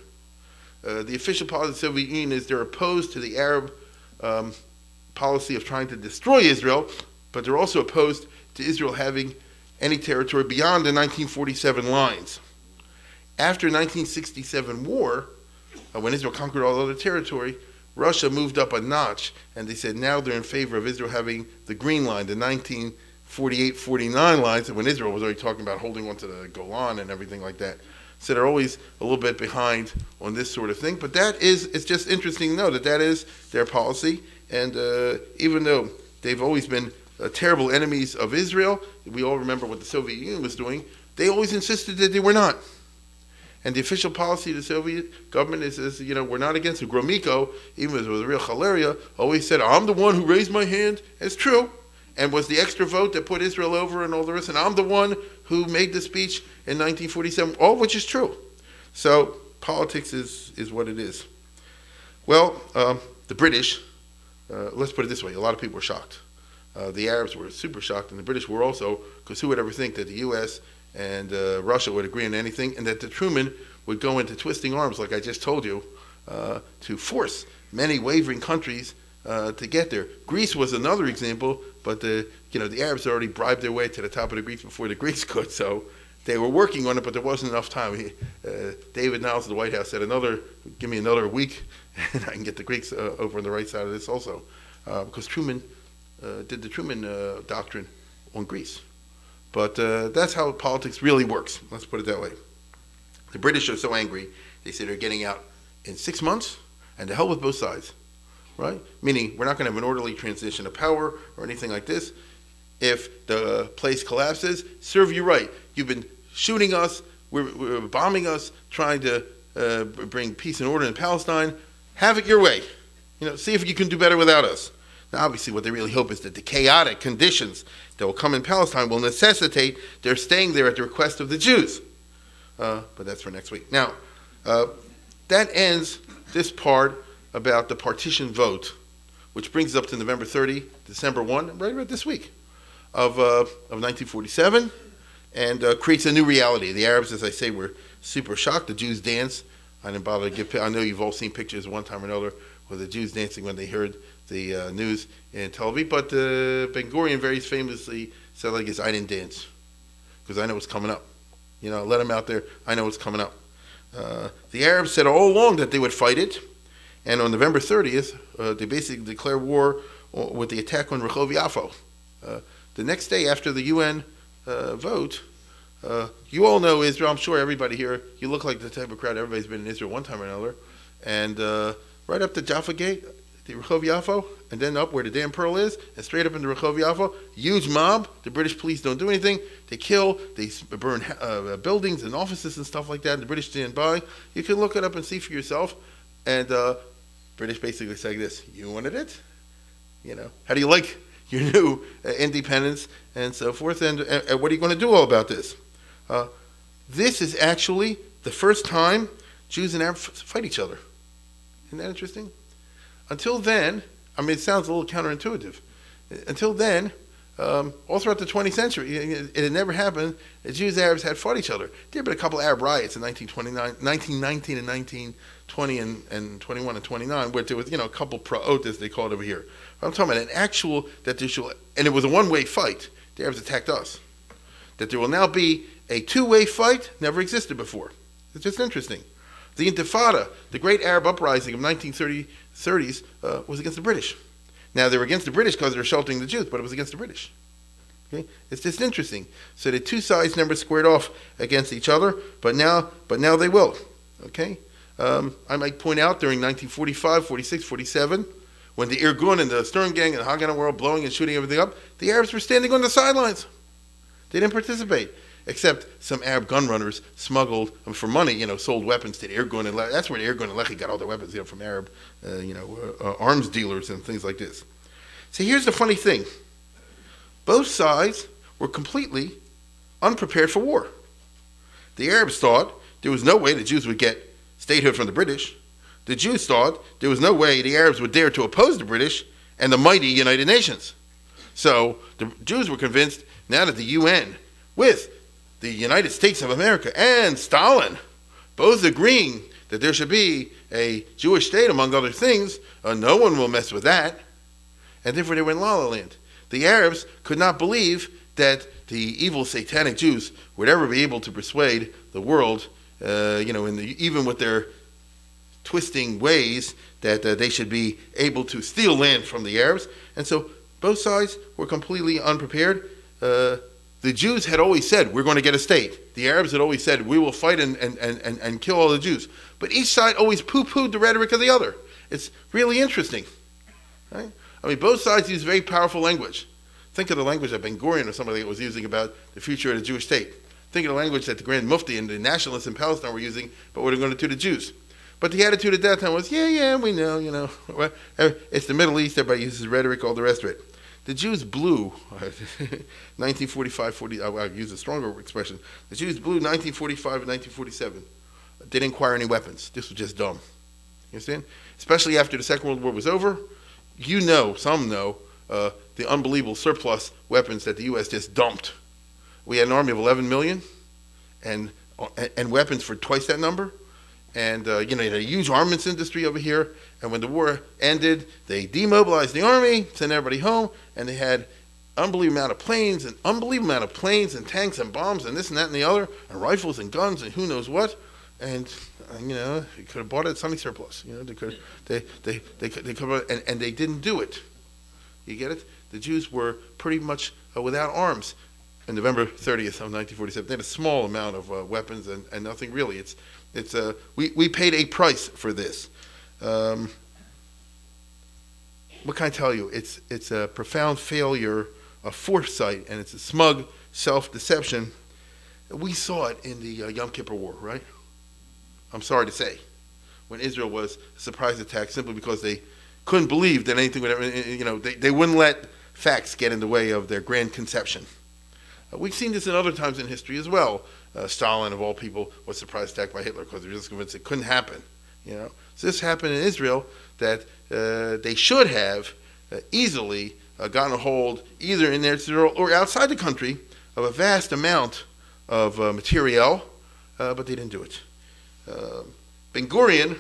The official policy of the Soviet Union is they're opposed to the Arab policy of trying to destroy Israel, but they're also opposed to Israel having any territory beyond the 1947 lines. After 1967 war, when Israel conquered all other territory, Russia moved up a notch, and they said now they're in favor of Israel having the green line, the 1948-49 lines, when Israel was already talking about holding on to the Golan and everything like that. So they're always a little bit behind on this sort of thing. But it's just interesting to know that is their policy. And even though they've always been terrible enemies of Israel, we all remember what the Soviet Union was doing, they always insisted that they were not. And the official policy of the Soviet government is we're not against it. Gromyko, even if it was a real chalaria, always said, I'm the one who raised my hand. It's true. And was the extra vote that put Israel over and all the rest. And I'm the one who made the speech in 1947, all of which is true. So politics is what it is. Well, the British, let's put it this way, a lot of people were shocked. The Arabs were super shocked, and the British were also, because who would ever think that the U.S. and Russia would agree on anything, and that the Truman would go into twisting arms, like I just told you, to force many wavering countries to get there. Greece was another example, but the Arabs already bribed their way to the top of the Greeks before the Greeks could, so they were working on it, but there wasn't enough time. David Niles of the White House said, give me another week, and I can get the Greeks over on the right side of this also, because Truman did the Truman Doctrine on Greece. But that's how politics really works. Let's put it that way. The British are so angry, they say they're getting out in 6 months, and to hell with both sides, right? Meaning we're not going to have an orderly transition of power or anything like this. If the place collapses, serve you right. You've been shooting us, we're bombing us, trying to bring peace and order in Palestine. Have it your way. See if you can do better without us. Now, obviously, what they really hope is that the chaotic conditions that will come in Palestine will necessitate their staying there at the request of the Jews. But that's for next week. Now, that ends this part about the partition vote, which brings us up to November 30, December 1, right about this week, of 1947, and creates a new reality. The Arabs, as I say, were super shocked. The Jews dance. I didn't bother to give. I know you've all seen pictures one time or another with the Jews dancing when they heard the news in Tel Aviv. But Ben Gurion very famously said like this, I didn't dance because I know what's coming up. Let them out there. I know what's coming up. The Arabs said all along that they would fight it. And on November 30th, they basically declared war with the attack on Rehov Yafo. The next day after the UN vote, you all know Israel. I'm sure everybody here, you look like the type of crowd, everybody's been in Israel one time or another. And right up to Jaffa Gate, the Rehov Yafo, and then up where the Dam Pearl is, and straight up into Rehov Yafo, huge mob. The British police don't do anything. They kill, they burn buildings and offices and stuff like that. The British stand by. You can look it up and see for yourself. And British basically say this, you wanted it? How do you like your new independence and so forth? And what are you going to do all about this? This is actually the first time Jews and Arabs fight each other. Isn't that interesting? Until then, it sounds a little counterintuitive. Until then, all throughout the 20th century, it had never happened that Jews and Arabs had fought each other. There had been a couple of Arab riots in 1919 and 1920 and 21 and 29, where there was, a couple pro-otas, they call it over here. But I'm talking about an actual, and it was a one-way fight. The Arabs attacked us. That there will now be a two-way fight, never existed before. It's just interesting. The Intifada, the great Arab uprising of 1930s, was against the British. Now, they were against the British because they were sheltering the Jews, but it was against the British. Okay? It's just interesting. So the two sides never squared off against each other, but now they will. Okay? I might point out during 1945, 46, 47, when the Irgun and the Stern Gang and the Haganah were all blowing and shooting everything up, the Arabs were standing on the sidelines. They didn't participate, except some Arab gun runners smuggled, for money, sold weapons to the Irgun, and that's where the Irgun and Lehi got all their weapons, from Arab, arms dealers and things like this. So here's the funny thing. Both sides were completely unprepared for war. The Arabs thought there was no way the Jews would get statehood from the British. The Jews thought there was no way the Arabs would dare to oppose the British and the mighty United Nations. So the Jews were convinced now that the UN, with the United States of America and Stalin, both agreeing that there should be a Jewish state, among other things, no one will mess with that. And therefore they were in La La Land. The Arabs could not believe that the evil satanic Jews would ever be able to persuade the world, even with their twisting ways, that they should be able to steal land from the Arabs. And so both sides were completely unprepared. The Jews had always said, we're going to get a state. The Arabs had always said, we will fight and kill all the Jews. But each side always poo-pooed the rhetoric of the other. It's really interesting. Right? Both sides use very powerful language. Think of the language that Ben Gurion or somebody was using about the future of the Jewish state. Think of the language that the Grand Mufti and the nationalists in Palestine were using about what they're going to do to Jews. But the attitude at that time was, yeah, we know, it's the Middle East, everybody uses rhetoric, all the rest of it. The Jews blew, 1945, 40, I'll use a stronger expression. The Jews blew 1945 and 1947. They didn't acquire any weapons. This was just dumb. You understand? Especially after the Second World War was over, some know, the unbelievable surplus weapons that the U.S. just dumped. We had an army of 11 million and weapons for twice that number. And, you had a huge armaments industry over here. And when the war ended, they demobilized the army, sent everybody home, and they had unbelievable amount of planes and tanks and bombs and this and that and the other, and rifles and guns and who knows what. And, you could have bought it at Sunny Surplus. They could and they didn't do it. You get it? The Jews were pretty much without arms on November 30th of 1947. They had a small amount of weapons and nothing really. We paid a price for this. What can I tell you? It's a profound failure of foresight, and it's a smug self-deception. We saw it in the Yom Kippur War, right? I'm sorry to say, when Israel was a surprise attack simply because they couldn't believe that anything would ever, they wouldn't let facts get in the way of their grand conception. We've seen this in other times in history as well. Stalin, of all people, was surprise attacked by Hitler because they were just convinced it couldn't happen. So this happened in Israel, that they should have easily gotten a hold, either in Israel or outside the country, of a vast amount of materiel, but they didn't do it. Ben Gurion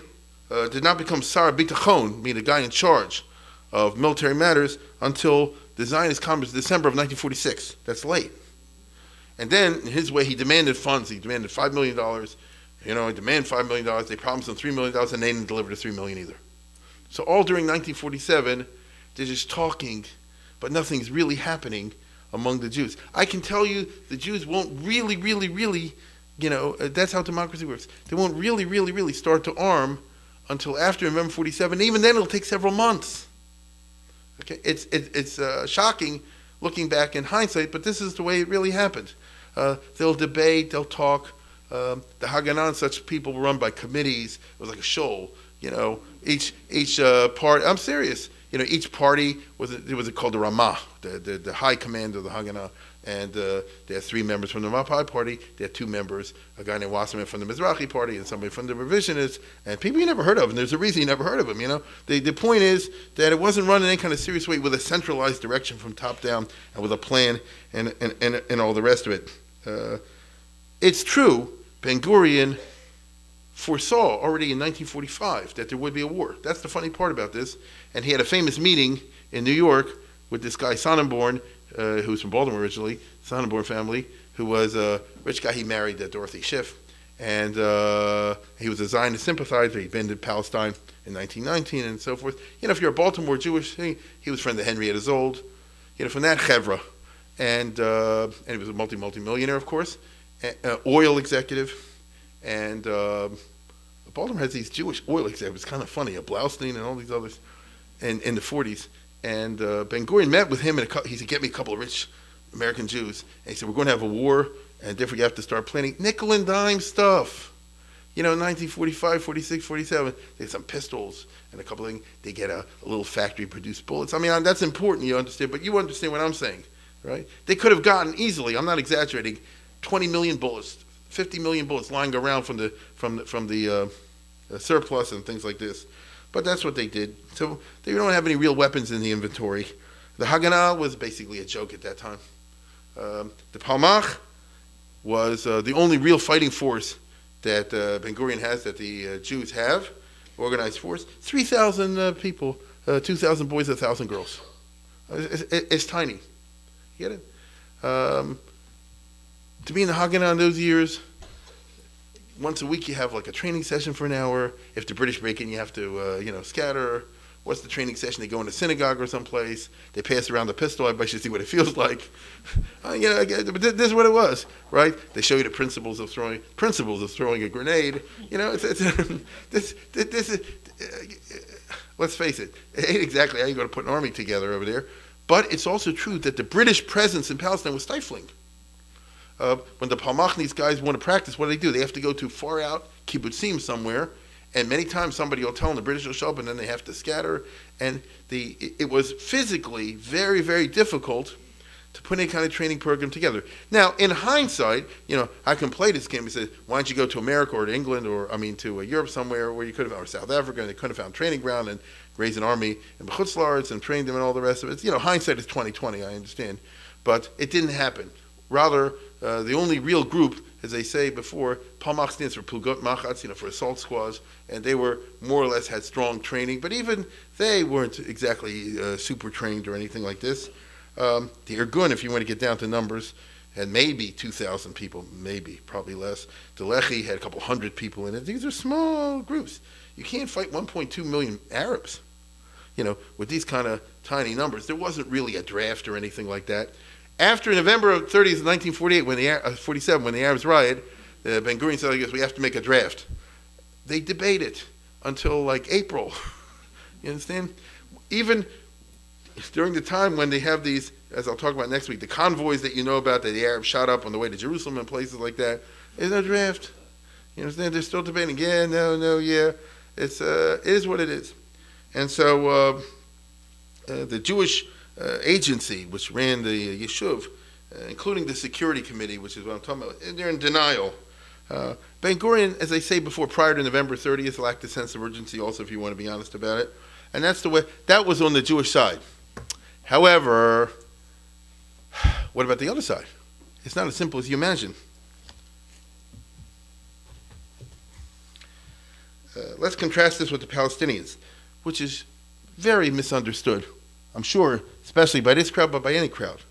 did not become Sar Bitachon, meaning the guy in charge of military matters, until the Zionist Congress, December of 1946. That's late. And then, in his way, he demanded funds. He demanded $5 million. He demanded $5 million. They promised him $3 million, and they didn't deliver the $3 million either. So all during 1947, they're just talking, but nothing's really happening among the Jews. I can tell you the Jews won't really, that's how democracy works. They won't really start to arm until after November 47. Even then, it'll take several months. Okay, it's shocking looking back in hindsight, but this is the way it really happened. They'll debate, they'll talk. The Haganah and such people were run by committees. It was like a shoal. Each party. I'm serious. Each party was called the Ramah, the high command of the Haganah, and they had 3 members from the Mapai party. They had 2 members, a guy named Wasserman from the Mizrahi party, and somebody from the Revisionists, and people you never heard of. And there's a reason you never heard of them. The point is that it wasn't run in any kind of serious way with a centralized direction from top down and with a plan and all the rest of it. It's true, Ben Gurion foresaw already in 1945 that there would be a war. That's the funny part about this. And he had a famous meeting in New York with this guy Sonnenborn, who's from Baltimore originally, Sonnenborn family, who was a rich guy. He married Dorothy Schiff, and he was a Zionist sympathizer. He'd been to Palestine in 1919 and so forth. If you're a Baltimore Jewish, he was friend of Henrietta Zold, from that chevra. and he was a multi-millionaire, of course, oil executive, and Baltimore has these Jewish oil executives. It's kind of funny, Blaustein and all these others, in the 40s. And Ben-Gurion met with him, and he said, get me a couple of rich American Jews. And he said, we're going to have a war, and therefore you have to start planning nickel and dime stuff. 1945, 46, 47, they had some pistols and a couple of things. They get a little factory produce bullets. I mean, that's important, you understand, but you understand what I'm saying, right? They could have gotten easily, I'm not exaggerating, 20 million bullets, 50 million bullets lying around from the surplus and things like this. But that's what they did. So they don't have any real weapons in the inventory. The Haganah was basically a joke at that time. The Palmach was the only real fighting force that Ben-Gurion has, that the Jews have, organized force. 3,000 people, 2,000 boys, 1,000 girls. It's tiny. You get it? To be in the Haganah in those years, once a week you have like a training session for an hour. If the British break in, you have to, scatter. What's the training session? They go in a synagogue or someplace. They pass around the pistol. Everybody should see what it feels like. But this is what it was, right? They show you the principles of throwing a grenade. This is. Let's face it. It ain't exactly how you're going to put an army together over there. But it's also true that the British presence in Palestine was stifling. When the Palmach and these guys want to practice, what do? They have to go to far out kibbutzim somewhere. And many times somebody will tell them, the British will show up, and then they have to scatter. And it was physically very, very difficult to put any kind of training program together. Now, in hindsight, I can play this game and say, why don't you go to America or to England to Europe somewhere where you could have, or South Africa, and they could have found training ground and raised an army in B'chutz La'aretz and trained them and all the rest of it. Hindsight is 20/20, I understand. But it didn't happen. Rather, the only real group, as they say before, Palmach stands for Plugot Machatz, for assault squads, and they were more or less had strong training, but even they weren't exactly super trained or anything like this. The Irgun, if you want to get down to numbers, had maybe 2,000 people, probably less. The Lehi had a couple hundred people in it. These are small groups. You can't fight 1.2 million Arabs, with these kind of tiny numbers. There wasn't really a draft or anything like that. After November 30th, 1948, 47, when the Arabs rioted, Ben-Gurion said, I guess we have to make a draft. They debated until like April. You understand? Even during the time when they have these, as I'll talk about next week, the convoys that you know about that the Arabs shot up on the way to Jerusalem and places like that, there's no draft. You understand? They're still debating. Yeah, no, yeah. It is what it is. And so the Jewish agency, which ran the Yeshuv, including the security committee, which is what I'm talking about, they're in denial. Ben-Gurion, as I say before, prior to November 30th, lacked a sense of urgency also, if you want to be honest about it. And that's the way, that was on the Jewish side. However, what about the other side? It's not as simple as you imagine. Let's contrast this with the Palestinians, which is very misunderstood. I'm sure, especially by this crowd, but by any crowd.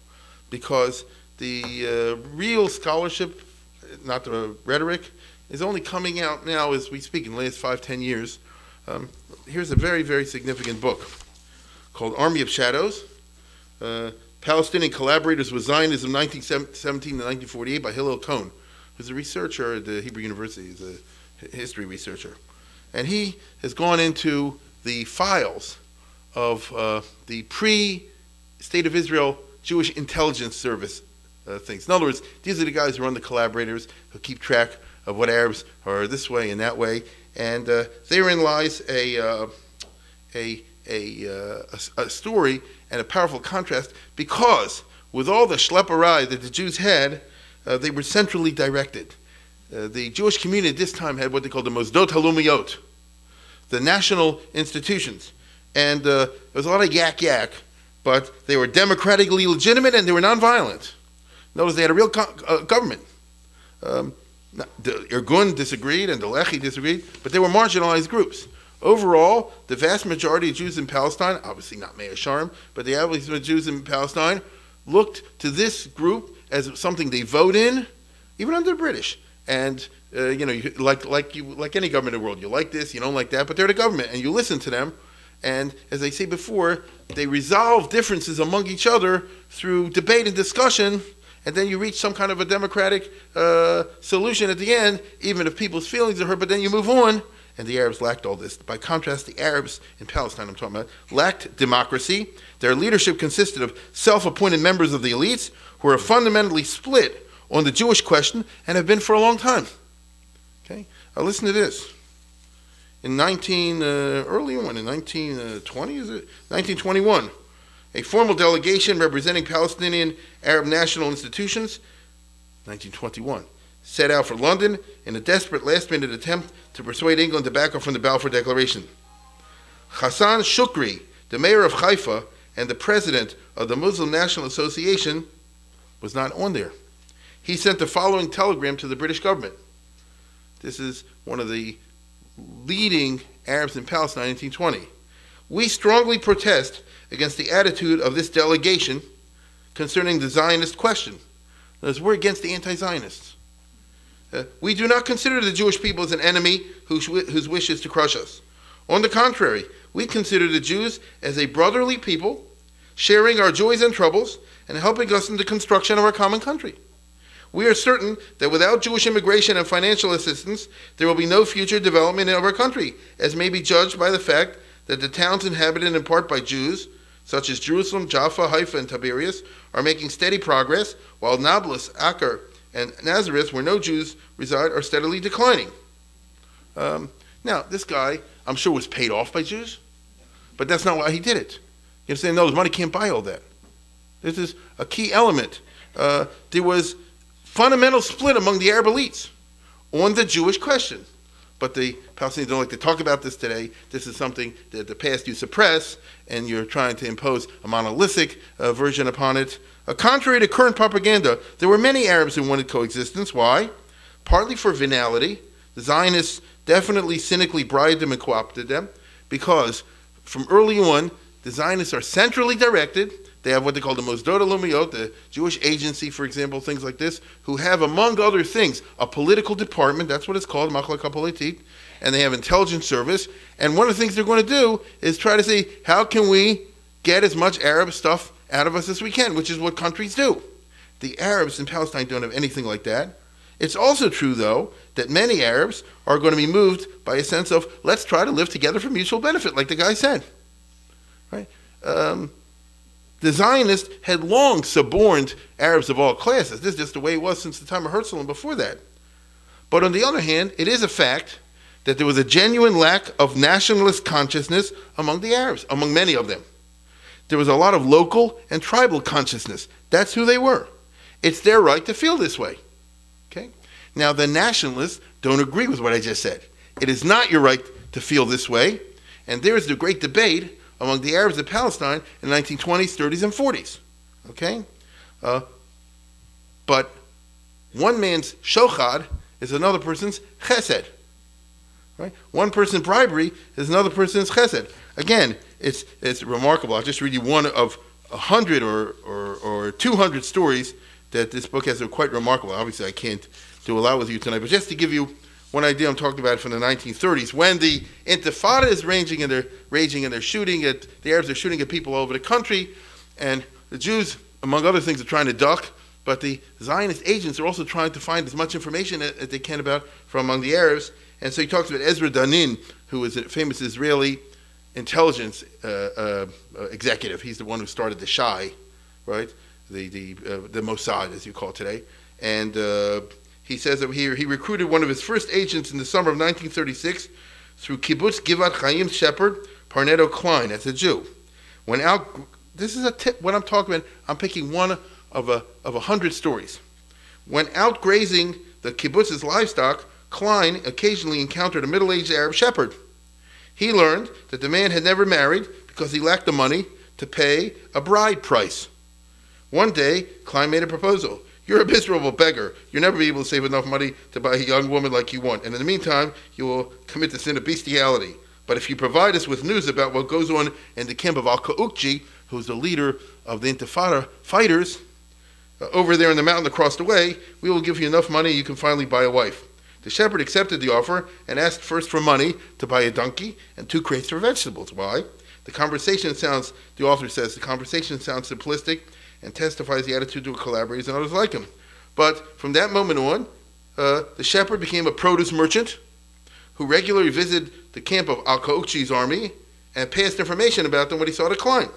Because the real scholarship, not the rhetoric, is only coming out now as we speak in the last 5-10 years. Here's a very, very significant book called Army of Shadows, Palestinian Collaborators with Zionism 1917 to 1948 by Hillel Cohen, who's a researcher at the Hebrew University, he's a history researcher. And he has gone into the files of the pre-State of Israel Jewish intelligence service things. In other words, these are the guys who run the collaborators, who keep track of what Arabs are this way and that way. And therein lies a story and a powerful contrast, because with all the schlepperai that the Jews had, they were centrally directed. The Jewish community at this time had what they called the Mosdot Halumiyot, the national institutions. And there was a lot of yak, but they were democratically legitimate and they were nonviolent. Notice they had a real government. The Irgun disagreed and the Lehi disagreed, but they were marginalized groups. Overall, the vast majority of Jews in Palestine, obviously not Meah Sharm, but the average Jews in Palestine looked to this group as something they vote in, even under the British. And like any government in the world, you like this, you don't like that, but they're the government, and you listen to them. And as I say before, they resolve differences among each other through debate and discussion, and then you reach some kind of a democratic solution at the end, even if people's feelings are hurt, but then you move on. And the Arabs lacked all this. By contrast, the Arabs in Palestine, I'm talking about, lacked democracy. Their leadership consisted of self-appointed members of the elites who are fundamentally split on the Jewish question and have been for a long time. Okay, now listen to this. In 1920, is it? 1921, a formal delegation representing Palestinian Arab national institutions, 1921, set out for London in a desperate last-minute attempt to persuade England to back off from the Balfour Declaration. Hassan Shukri, the mayor of Haifa and the president of the Muslim National Association, was not on there. He sent the following telegram to the British government. This is one of the leading Arabs in Palestine in 1920. We strongly protest against the attitude of this delegation concerning the Zionist question. In other words, we're against the anti-Zionists. We do not consider the Jewish people as an enemy whose wish is to crush us. On the contrary, we consider the Jews as a brotherly people, sharing our joys and troubles, and helping us in the construction of our common country. We are certain that without Jewish immigration and financial assistance, there will be no future development in our country, as may be judged by the fact that the towns inhabited in part by Jews, such as Jerusalem, Jaffa, Haifa, and Tiberias, are making steady progress, while Nablus, Acre, and Nazareth, where no Jews reside, are steadily declining. Now, this guy, I'm sure, was paid off by Jews, but that's not why he did it. You understand? No, his money can't buy all that. This is a key element. There was fundamental split among the Arab elites on the Jewish question. But the Palestinians don't like to talk about this today. This is something that the past you suppress, and you're trying to impose a monolithic version upon it. Contrary to current propaganda, there were many Arabs who wanted coexistence. Why? Partly for venality. The Zionists definitely cynically bribed them and co-opted them, because from early on, the Zionists are centrally directed. They have what they call the Mosdot Alumiyot, the Jewish agency, for example, things like this, who have, among other things, a political department. That's what it's called, Machlaka Politik, and they have intelligence service. And one of the things they're going to do is try to say, how can we get as much Arab stuff out of us as we can, which is what countries do. The Arabs in Palestine don't have anything like that. It's also true, though, that many Arabs are going to be moved by a sense of, let's try to live together for mutual benefit, like the guy said. Right? The Zionists had long suborned Arabs of all classes. This is just the way it was since the time of Herzl and before that. But on the other hand, it is a fact that there was a genuine lack of nationalist consciousness among the Arabs, among many of them. There was a lot of local and tribal consciousness. That's who they were. It's their right to feel this way. Okay? Now, the nationalists don't agree with what I just said. It is not your right to feel this way. And there is the great debate among the Arabs of Palestine in the 1920s, 30s, and 40s. Okay? But one man's shochad is another person's chesed. Right? One person's bribery is another person's chesed. Again, it's remarkable. I'll just read you one of 100 or 200 stories that this book has. They're quite remarkable. Obviously, I can't do a lot with you tonight, but just to give you one idea, I'm talking about from the 1930s, when the Intifada is raging and they're shooting at, the Arabs are shooting at people all over the country, and the Jews, among other things, are trying to duck, but the Zionist agents are also trying to find as much information as they can about from among the Arabs. And so he talks about Ezra Danin, who is a famous Israeli intelligence executive. He's the one who started the Shai, right? The Mossad, as you call it today. And he says that he recruited one of his first agents in the summer of 1936 through Kibbutz Givat Chaim's shepherd, Parnetto Klein, as a Jew. When out, this is a tip, what I'm talking about, I'm picking one of 100 stories. When out grazing the kibbutz's livestock, Klein occasionally encountered a middle-aged Arab shepherd. He learned that the man had never married because he lacked the money to pay a bride price. One day, Klein made a proposal. You're a miserable beggar. You'll never be able to save enough money to buy a young woman like you want. And in the meantime, you will commit the sin of bestiality. But if you provide us with news about what goes on in the camp of Al-Qa'uqji, who's the leader of the Intifada fighters, over there in the mountain across the way, we will give you enough money you can finally buy a wife. The shepherd accepted the offer and asked first for money to buy a donkey and 2 crates for vegetables. Why? The conversation sounds, the author says, the conversation sounds simplistic and testifies the attitude of collaborators and others like him. But from that moment on, the shepherd became a produce merchant who regularly visited the camp of Al-Qaukchi's army and passed information about them when he saw a decline.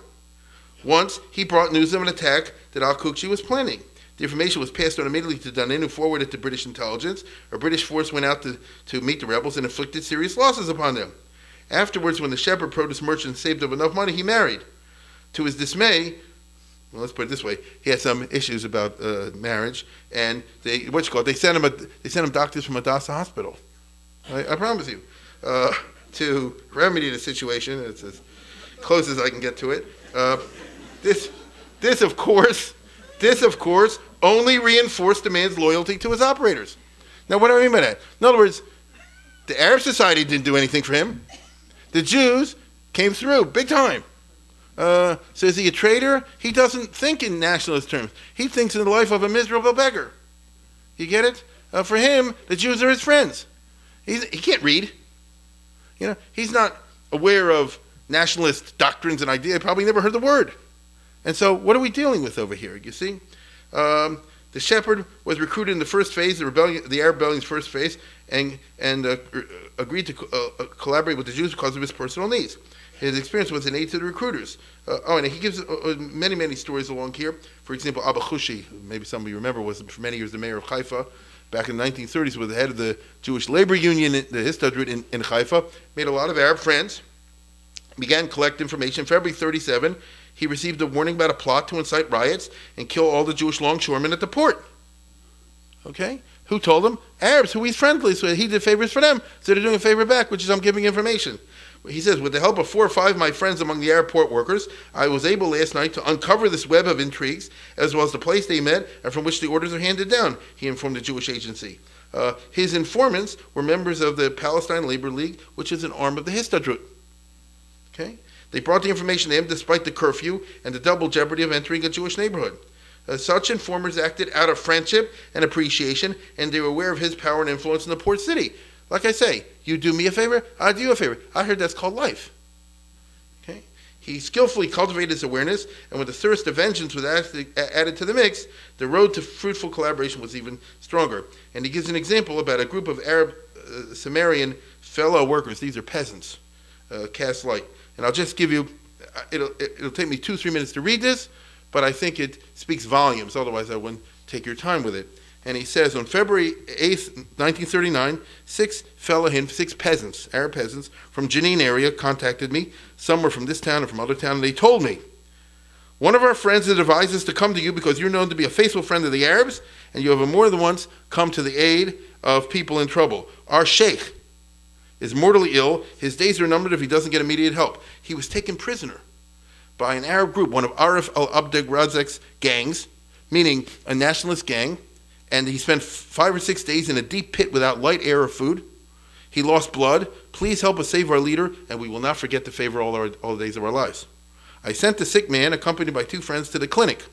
Once, he brought news of an attack that Al-Qaukchi was planning. The information was passed on immediately to Danin, who forwarded to British intelligence. A British force went out to meet the rebels and inflicted serious losses upon them. Afterwards, when the shepherd produce merchant saved up enough money, he married. To his dismay, well, let's put it this way, he had some issues about marriage, and they sent him doctors from Hadassah Hospital. I promise you, to remedy the situation. It's as close as I can get to it. This of course, only reinforced the man's loyalty to his operators. Now, what do I mean by that? In other words, the Arab society didn't do anything for him. The Jews came through, big time. So is he a traitor? He doesn't think in nationalist terms. He thinks in the life of a miserable beggar. You get it? For him, the Jews are his friends. He can't read. You know, he's not aware of nationalist doctrines and ideas. Probably never heard the word. And so what are we dealing with over here? You see? The shepherd was recruited in the first phase, the Arab rebellion's first phase, and agreed to collaborate with the Jews because of his personal needs. His experience was an aid to the recruiters. And he gives many, many stories along here. For example, Abba Chushi, maybe some of you remember, was for many years the mayor of Haifa. Back in the 1930s, was the head of the Jewish labor union, the Histadrut in Haifa. Made a lot of Arab friends. Began to collect information. In February 1937, he received a warning about a plot to incite riots and kill all the Jewish longshoremen at the port. Okay? Who told him? Arabs, who he's friendly, so he did favors for them. So they're doing a favor back, which is I'm giving information. He says, with the help of 4 or 5 of my friends among the Arab port workers, I was able last night to uncover this web of intrigues, as well as the place they met and from which the orders are handed down, he informed the Jewish agency. His informants were members of the Palestine Labor League, which is an arm of the Histadrut. Okay? They brought the information to him despite the curfew and the double jeopardy of entering a Jewish neighborhood. Such informers acted out of friendship and appreciation, and they were aware of his power and influence in the port city. Like I say, you do me a favor, I do you a favor. I heard that's called life. Okay? He skillfully cultivated his awareness, and when the thirst of vengeance was added to the mix, the road to fruitful collaboration was even stronger. And he gives an example about a group of Arab Sumerian fellow workers. These are peasants, cast light. And I'll just give you, it'll take me 2-3 minutes to read this, but I think it speaks volumes, otherwise I wouldn't take your time with it. And he says, on February 8th, 1939, 6 peasants, Arab peasants, from Jenin area contacted me. Some were from this town and from other town, and they told me, one of our friends has advised us to come to you because you're known to be a faithful friend of the Arabs, and you have more than once come to the aid of people in trouble. Our sheikh is mortally ill. His days are numbered if he doesn't get immediate help. He was taken prisoner by an Arab group, one of Arif al-Abdeg Razek's gangs, meaning a nationalist gang, and he spent 5 or 6 days in a deep pit without light, air, or food. He lost blood. Please help us save our leader, and we will not forget the favor all the days of our lives. I sent the sick man, accompanied by 2 friends, to the clinic.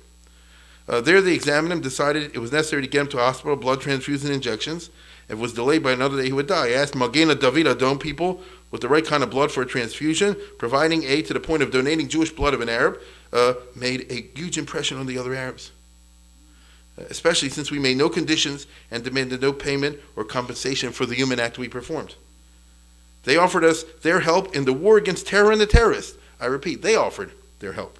There they examined him, decided it was necessary to get him to a hospital, blood transfusion injections. If it was delayed by another day, he would die. I asked Magena David Adom people with the right kind of blood for a transfusion, providing aid to the point of donating Jewish blood of an Arab, made a huge impression on the other Arabs. Especially since we made no conditions and demanded no payment or compensation for the human act we performed. They offered us their help in the war against terror and the terrorists. I repeat, they offered their help.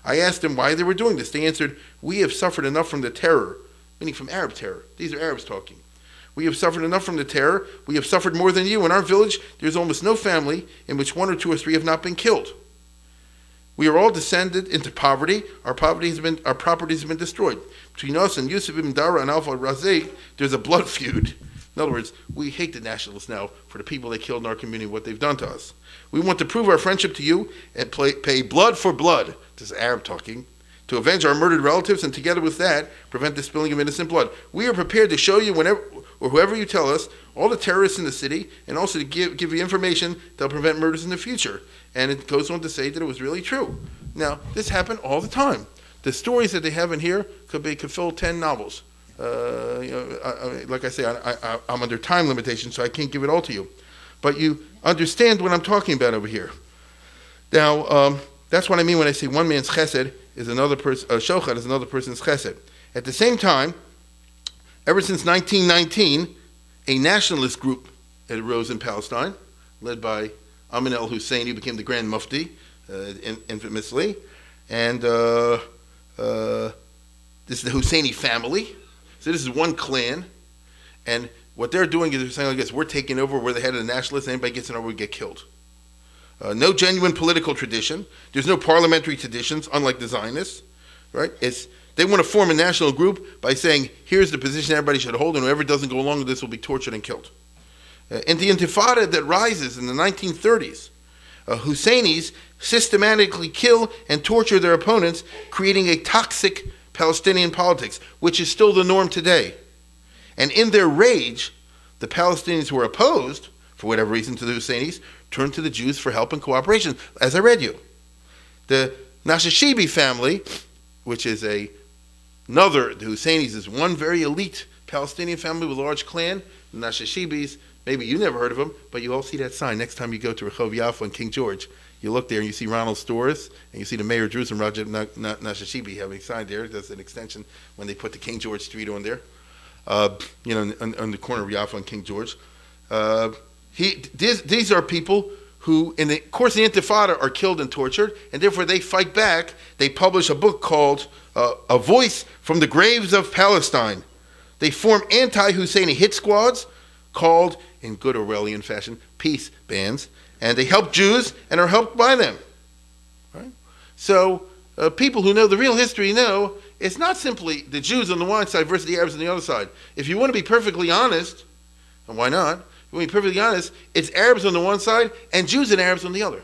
I asked them why they were doing this. They answered, we have suffered enough from the terror, meaning from Arab terror. These are Arabs talking. We have suffered enough from the terror. We have suffered more than you. In our village, there's almost no family in which 1 or 2 or 3 have not been killed. We are all descended into poverty. Our property has been destroyed. Between us and Yusuf ibn Dara and Alpha Razek, there's a blood feud. In other words, we hate the nationalists now for the people they killed in our community, what they've done to us. We want to prove our friendship to you and pay blood for blood, this is Arab talking, to avenge our murdered relatives, and together with that, prevent the spilling of innocent blood. We are prepared to show you whenever or whoever you tell us, all the terrorists in the city, and also to give you information that'll prevent murders in the future. And it goes on to say that it was really true. Now, this happened all the time. The stories that they have in here could fill 10 novels. Like I say, I'm under time limitation, so I can't give it all to you. But you understand what I'm talking about over here. Now, that's what I mean when I say one man's chesed is another person, shochad is another person's chesed. At the same time, ever since 1919, a nationalist group had arose in Palestine, led by Amin al-Hussein, who became the Grand Mufti, infamously. And this is the Husseini family. So this is one clan. And what they're doing is they're saying like this: we're taking over, we're the head of the nationalists, anybody gets in over, we get killed. No genuine political tradition. There's no parliamentary traditions, unlike the Zionists, right? They want to form a national group by saying, here's the position everybody should hold, and whoever doesn't go along with this will be tortured and killed. In the Intifada that rises in the 1930s, Husseinis systematically kill and torture their opponents, creating a toxic Palestinian politics, which is still the norm today. And in their rage, the Palestinians who are opposed, for whatever reason, to the Husseinis, turn to the Jews for help and cooperation, as I read you. The Nashashibi family, which is the Husseinis is one very elite Palestinian family with a large clan. The Nashashibis, maybe you never heard of them, but you all see that sign next time you go to Rehov Yafo and King George. You look there and you see Ronald Stores, and you see the mayor of Jerusalem, Rajab Nashashibi, having a sign there. That's an extension when they put the King George Street on there, on the corner of Yafo and King George. These are people who, in the course of the Intifada, are killed and tortured, and therefore they fight back. They publish a book called A Voice from the Graves of Palestine. They form anti-Husseini hit squads called, in good Orwellian fashion, peace bands, and they help Jews and are helped by them. Right? So people who know the real history know it's not simply the Jews on the one side versus the Arabs on the other side. If you want to be perfectly honest, and why not? If you want to be perfectly honest, it's Arabs on the one side and Jews and Arabs on the other.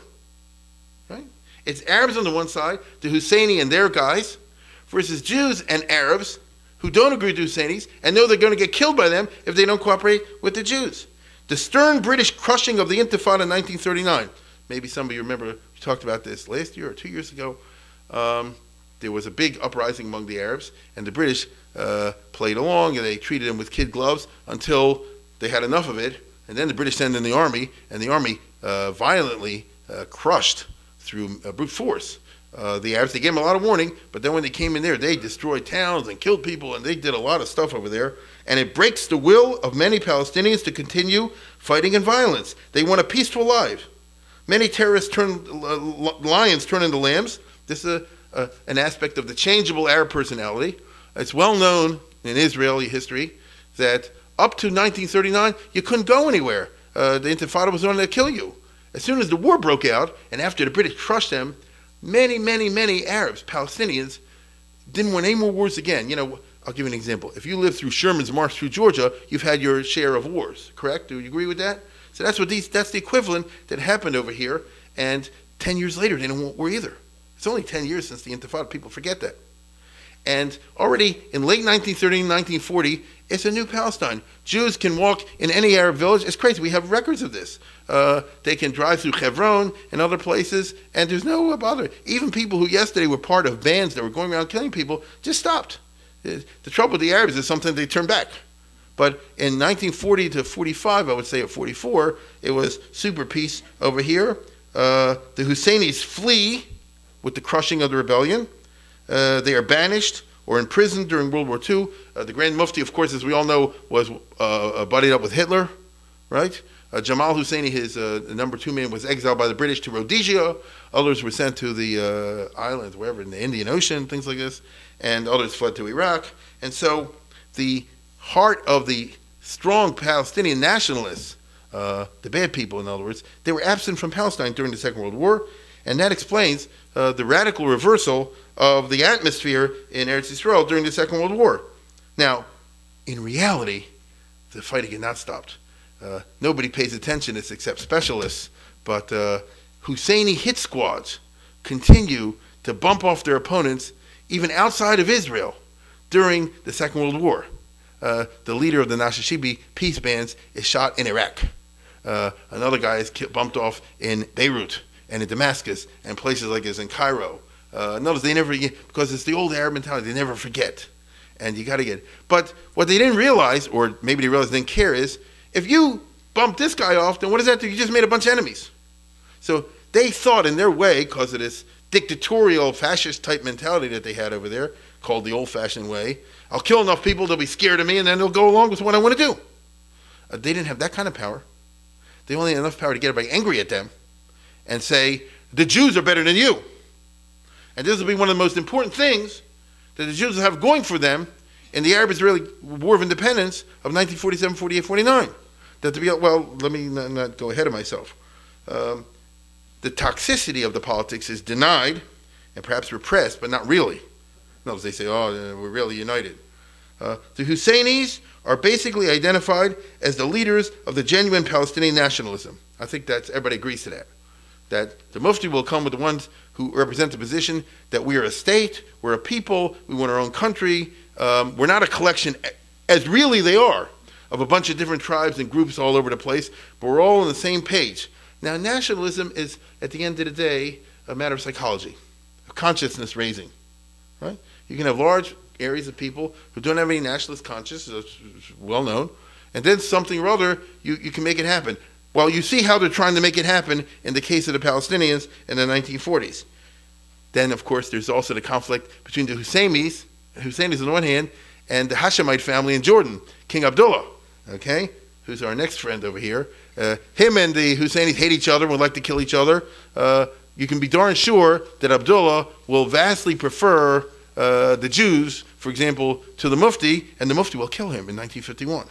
Right? It's Arabs on the one side, the Husseini and their guys, versus Jews and Arabs who don't agree to Husseinis and know they're going to get killed by them if they don't cooperate with the Jews. The stern British crushing of the Intifada in 1939. Maybe some of you remember we talked about this last year or 2 years ago. There was a big uprising among the Arabs, and the British played along, and they treated them with kid gloves until they had enough of it. And then the British sent in the army, and the army violently crushed through brute force the Arabs. They gave them a lot of warning, but then when they came in there, they destroyed towns and killed people, and they did a lot of stuff over there. And it breaks the will of many Palestinians to continue fighting in violence. They want a peaceful life. Many terrorists lions turn into lambs. This is an aspect of the changeable Arab personality. It's well known in Israeli history that up to 1939, you couldn't go anywhere. The Intifada was going to kill you. As soon as the war broke out, and after the British crushed them, many Arabs, Palestinians, didn't want any more wars again. I'll give you an example. If you lived through Sherman's march through Georgia, you've had your share of wars, correct? Do you agree with that? So that's the equivalent that happened over here, and 10 years later, they don't want war either. It's only 10 years since the Intifada. People forget that. And already in late 1930, 1940, it's a new Palestine. Jews can walk in any Arab village. It's crazy. We have records of this. They can drive through Hebron and other places, and there's no bother. Even people who yesterday were part of bands that were going around killing people just stopped. The trouble with the Arabs is sometimes they turn back. But in 1940 to 45, I would say, or 44, it was super peace over here. The Husseinis flee with the crushing of the rebellion. They are banished or imprisoned during World War II. The Grand Mufti, of course, as we all know, was buddied up with Hitler, right? Jamal Husseini, his number 2 man, was exiled by the British to Rhodesia. Others were sent to the islands, wherever, in the Indian Ocean, things like this. And others fled to Iraq. And so the heart of the strong Palestinian nationalists, the bad people, in other words, they were absent from Palestine during the Second World War. And that explains the radical reversal of the atmosphere in Eretz Yisrael during the Second World War. Now, in reality, the fighting had not stopped. Nobody pays attention to this except specialists, but Husseini hit squads continue to bump off their opponents even outside of Israel during the Second World War. The leader of the Nashashibi peace bands is shot in Iraq. Another guy is bumped off in Beirut and in Damascus and places like this in Cairo. Notice they never, because it's the old Arab mentality, they never forget. And you got to get, but what they didn't realize, or maybe they realized they didn't care, is if you bump this guy off, then what does that do? You just made a bunch of enemies. So they thought in their way, because of this dictatorial, fascist-type mentality that they had over there, called the old-fashioned way, I'll kill enough people, they'll be scared of me, and then they'll go along with what I want to do. They didn't have that kind of power. They only had enough power to get everybody angry at them and say, the Jews are better than you. And this will be one of the most important things that the Jews will have going for them in the Arab-Israeli War of Independence of 1947, 48, 49. That to be, well, let me not go ahead of myself. The toxicity of the politics is denied and perhaps repressed, but not really. No, they say, oh, we're really united. The Husseinis are basically identified as the leaders of the genuine Palestinian nationalism. I think that's, everybody agrees to that. That the Mufti will come with the ones who represent the position that we are a state, we're a people, we want our own country. We're not a collection, as really they are, of a bunch of different tribes and groups all over the place, but we're all on the same page. Now, nationalism is, at the end of the day, a matter of psychology, of consciousness raising, right? You can have large areas of people who don't have any nationalist consciousness, it's well known, and then something or other, you can make it happen. Well, you see how they're trying to make it happen in the case of the Palestinians in the 1940s. Then, of course, there's also the conflict between the Husseinis on the one hand, and the Hashemite family in Jordan, King Abdullah, okay, who's our next friend over here. Him and the Husseinis hate each other, would like to kill each other. You can be darn sure that Abdullah will vastly prefer the Jews, for example, to the Mufti, and the Mufti will kill him in 1951.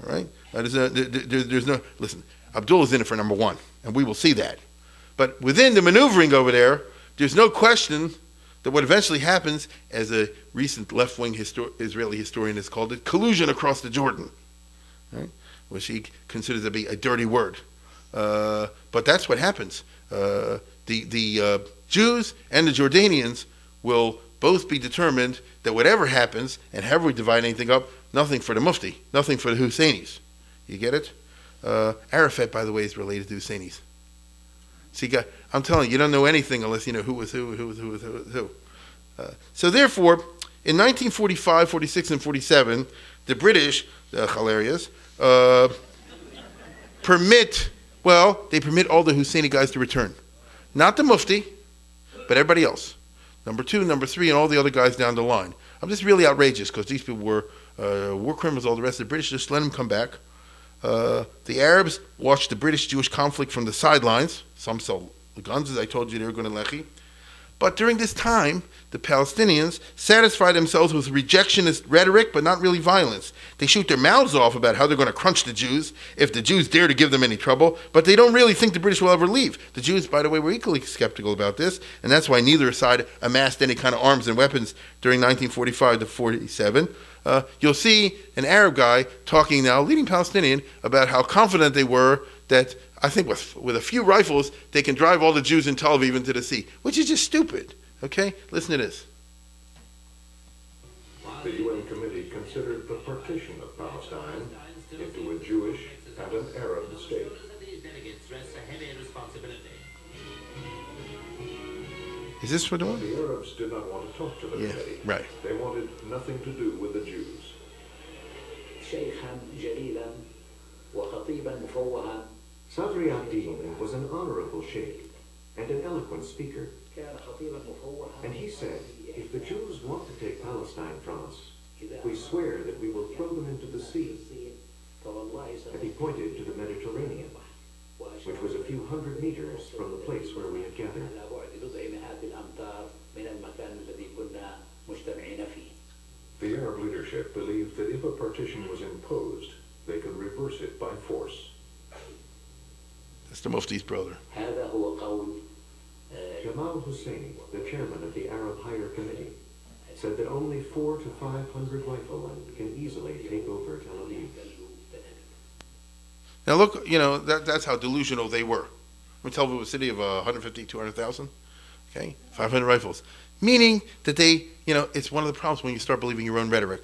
All right? There's no, listen, Abdullah's in it for number one, and we will see that. But within the maneuvering over there, there's no question that what eventually happens, as a recent left-wing Israeli historian has called it, collusion across the Jordan, right? Which he considers to be a dirty word. But that's what happens. The Jews and the Jordanians will both be determined that whatever happens, and however we divide anything up, nothing for the Mufti, nothing for the Husseinis. You get it? Arafat, by the way, is related to Husseinis. See, I'm telling you, you don't know anything unless you know who was who. So therefore, in 1945, 46, and 47, the British, the Khalarias, permit all the Husseini guys to return. Not the Mufti, but everybody else. Number 2, number 3, and all the other guys down the line. I'm just really outrageous because these people were war criminals, all the rest. The British just let them come back. The Arabs watched the British-Jewish conflict from the sidelines. Some sell guns, as I told you, they were going to Lehi. But during this time, the Palestinians satisfy themselves with rejectionist rhetoric, but not really violence. They shoot their mouths off about how they're going to crunch the Jews if the Jews dare to give them any trouble, but they don't really think the British will ever leave. The Jews, by the way, were equally skeptical about this, and that's why neither side amassed any kind of arms and weapons during 1945 to 47. You'll see an Arab guy talking now, leading Palestinian, about how confident they were that, I think with a few rifles, they can drive all the Jews in Tel Aviv into the sea, which is just stupid. Okay? Listen to this. The UN committee considered the partition of Palestine into a Jewish and an Arab state. Is this what they want? The Arabs did not want to talk to the committee. Right. They wanted nothing to do with the Jews. Sadri ad-Din was an honorable sheikh and an eloquent speaker. And he said, if the Jews want to take Palestine from us, we swear that we will throw them into the sea. And he pointed to the Mediterranean, which was a few hundred meters from the place where we had gathered. The Arab leadership believed that if a partition was imposed, they could reverse it by force. That's the Mufti's brother. Jamal Husseini, the chairman of the Arab Higher Committee, said that only 400 to 500 riflemen can easily take over Tel Aviv. Now look, that's how delusional they were. Tel Aviv was a city of 150, 200,000, okay, 500 rifles. Meaning that they, it's one of the problems when you start believing your own rhetoric.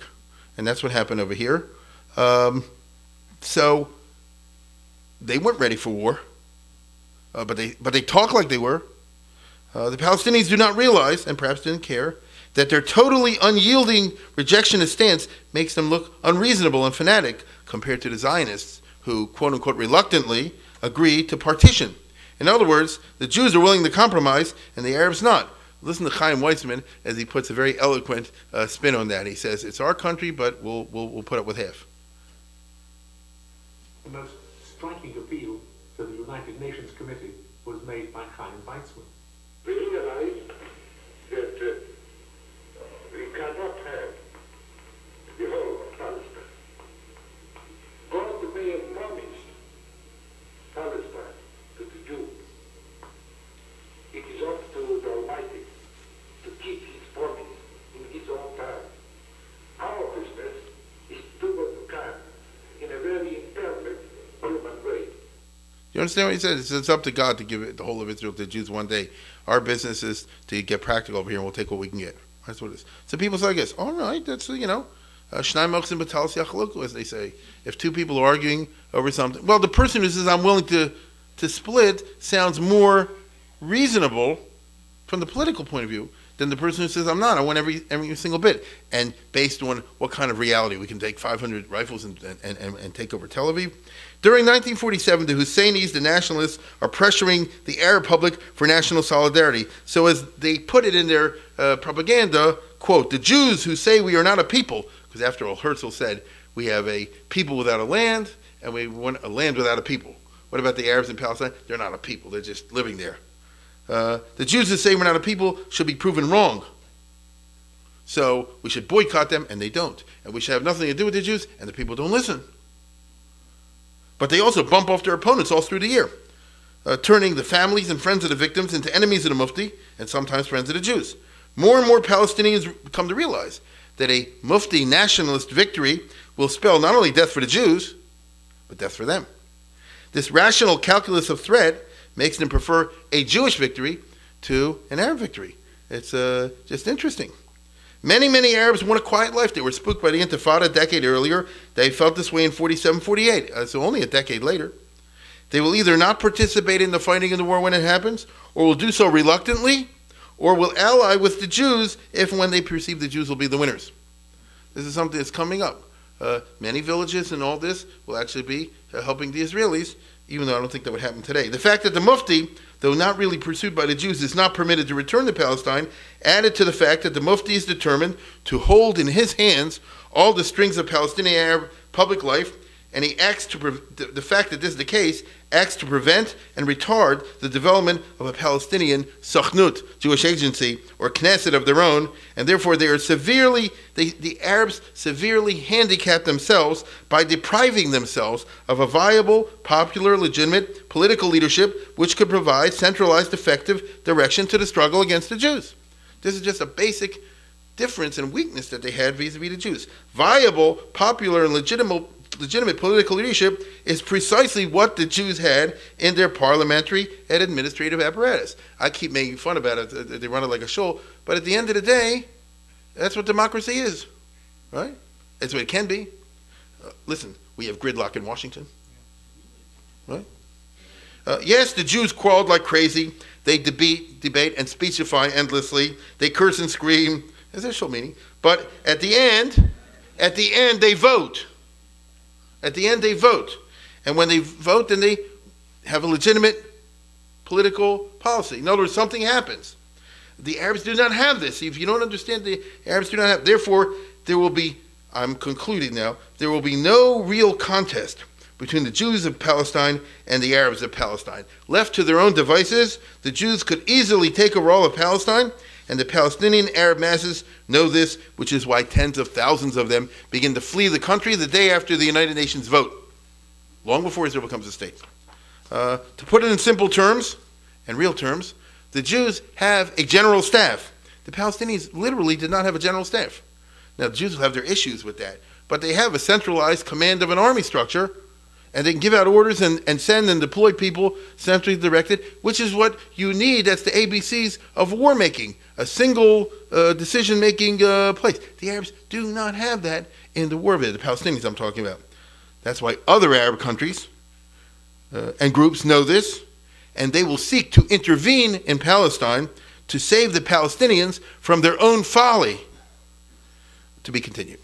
And that's what happened over here. So they weren't ready for war, but they talk like they were. The Palestinians do not realize, and perhaps didn't care, that their totally unyielding rejectionist stance makes them look unreasonable and fanatic compared to the Zionists who, quote-unquote, reluctantly agreed to partition. In other words, the Jews are willing to compromise and the Arabs not. Listen to Chaim Weizmann as he puts a very eloquent spin on that. He says, it's our country, but we'll put up with half. The most striking appeal to the United Nations Committee was made by Chaim Weizmann. We realize that we cannot have the whole of Palestine. God may have promised Palestine to the Jews. It is up to the Almighty to keep his promise in his own time. Our business is to do what we can in a very imperfect human way. You understand what he says? It's up to God to give the whole of Israel to the Jews one day. Our business is to get practical over here, and we'll take what we can get. That's what it is. So people say, I guess, all right, that's, Shnai Mochzim B'Talis Yachaloku, as they say. If two people are arguing over something, well, the person who says, I'm willing to split, sounds more reasonable from the political point of view than the person who says, I'm not. I want every single bit. And based on what kind of reality, we can take 500 rifles and take over Tel Aviv. During 1947, the Husseinis, the nationalists, are pressuring the Arab public for national solidarity. So as they put it in their propaganda, quote, the Jews who say we are not a people, because after all, Herzl said, we have a people without a land, and we want a land without a people. What about the Arabs in Palestine? They're not a people, they're just living there. The Jews who say we're not a people should be proven wrong. So we should boycott them, and they don't. And we should have nothing to do with the Jews, and the people don't listen. But they also bump off their opponents all through the year, turning the families and friends of the victims into enemies of the Mufti, and sometimes friends of the Jews. More and more Palestinians come to realize that a Mufti nationalist victory will spell not only death for the Jews, but death for them. This rational calculus of threat makes them prefer a Jewish victory to an Arab victory. It's just interesting. Many, many Arabs want a quiet life. They were spooked by the Intifada a decade earlier. They felt this way in 47, 48, so only a decade later. They will either not participate in the fighting in the war when it happens, or will do so reluctantly, or will ally with the Jews if and when they perceive the Jews will be the winners. This is something that's coming up. Many villages and all this will actually be helping the Israelis, even though I don't think that would happen today. The fact that the Mufti, though not really pursued by the Jews, is not permitted to return to Palestine, added to the fact that the Mufti is determined to hold in his hands all the strings of Palestinian Arab public life, and he acts to the fact that this is the case acts to prevent and retard the development of a Palestinian Sochnut, Jewish agency, or Knesset of their own, and therefore they are the Arabs severely handicap themselves by depriving themselves of a viable, popular, legitimate political leadership which could provide centralized, effective direction to the struggle against the Jews. This is just a basic difference and weakness that they had vis-a-vis the Jews. Viable, popular, and legitimate political leadership is precisely what the Jews had in their parliamentary and administrative apparatus. I keep making fun about it. They run it like a show. But at the end of the day, that's what democracy is, right? That's what it can be. Listen, we have gridlock in Washington, right? Yes, the Jews quarreled like crazy. They debate, and speechify endlessly. They curse and scream. There's a show meaning. But at the end, they vote. At the end, they vote. And when they vote, then they have a legitimate political policy. In other words, something happens. The Arabs do not have this. If you don't understand, the Arabs do not have. Therefore, there will be, I'm concluding now, there will be no real contest between the Jews of Palestine and the Arabs of Palestine. Left to their own devices, the Jews could easily take over all of Palestine, and the Palestinian Arab masses know this, which is why tens of thousands of them begin to flee the country the day after the United Nations vote, long before Israel becomes a state. To put it in simple terms, and real terms, the Jews have a general staff. The Palestinians literally did not have a general staff. Now, the Jews will have their issues with that, but they have a centralized command of an army structure, and they can give out orders and send and deploy people centrally directed, which is what you need. That's the ABCs of war making, a single decision-making place. The Arabs do not have that in the war, the Palestinians I'm talking about. That's why other Arab countries and groups know this, and they will seek to intervene in Palestine to save the Palestinians from their own folly. To be continued.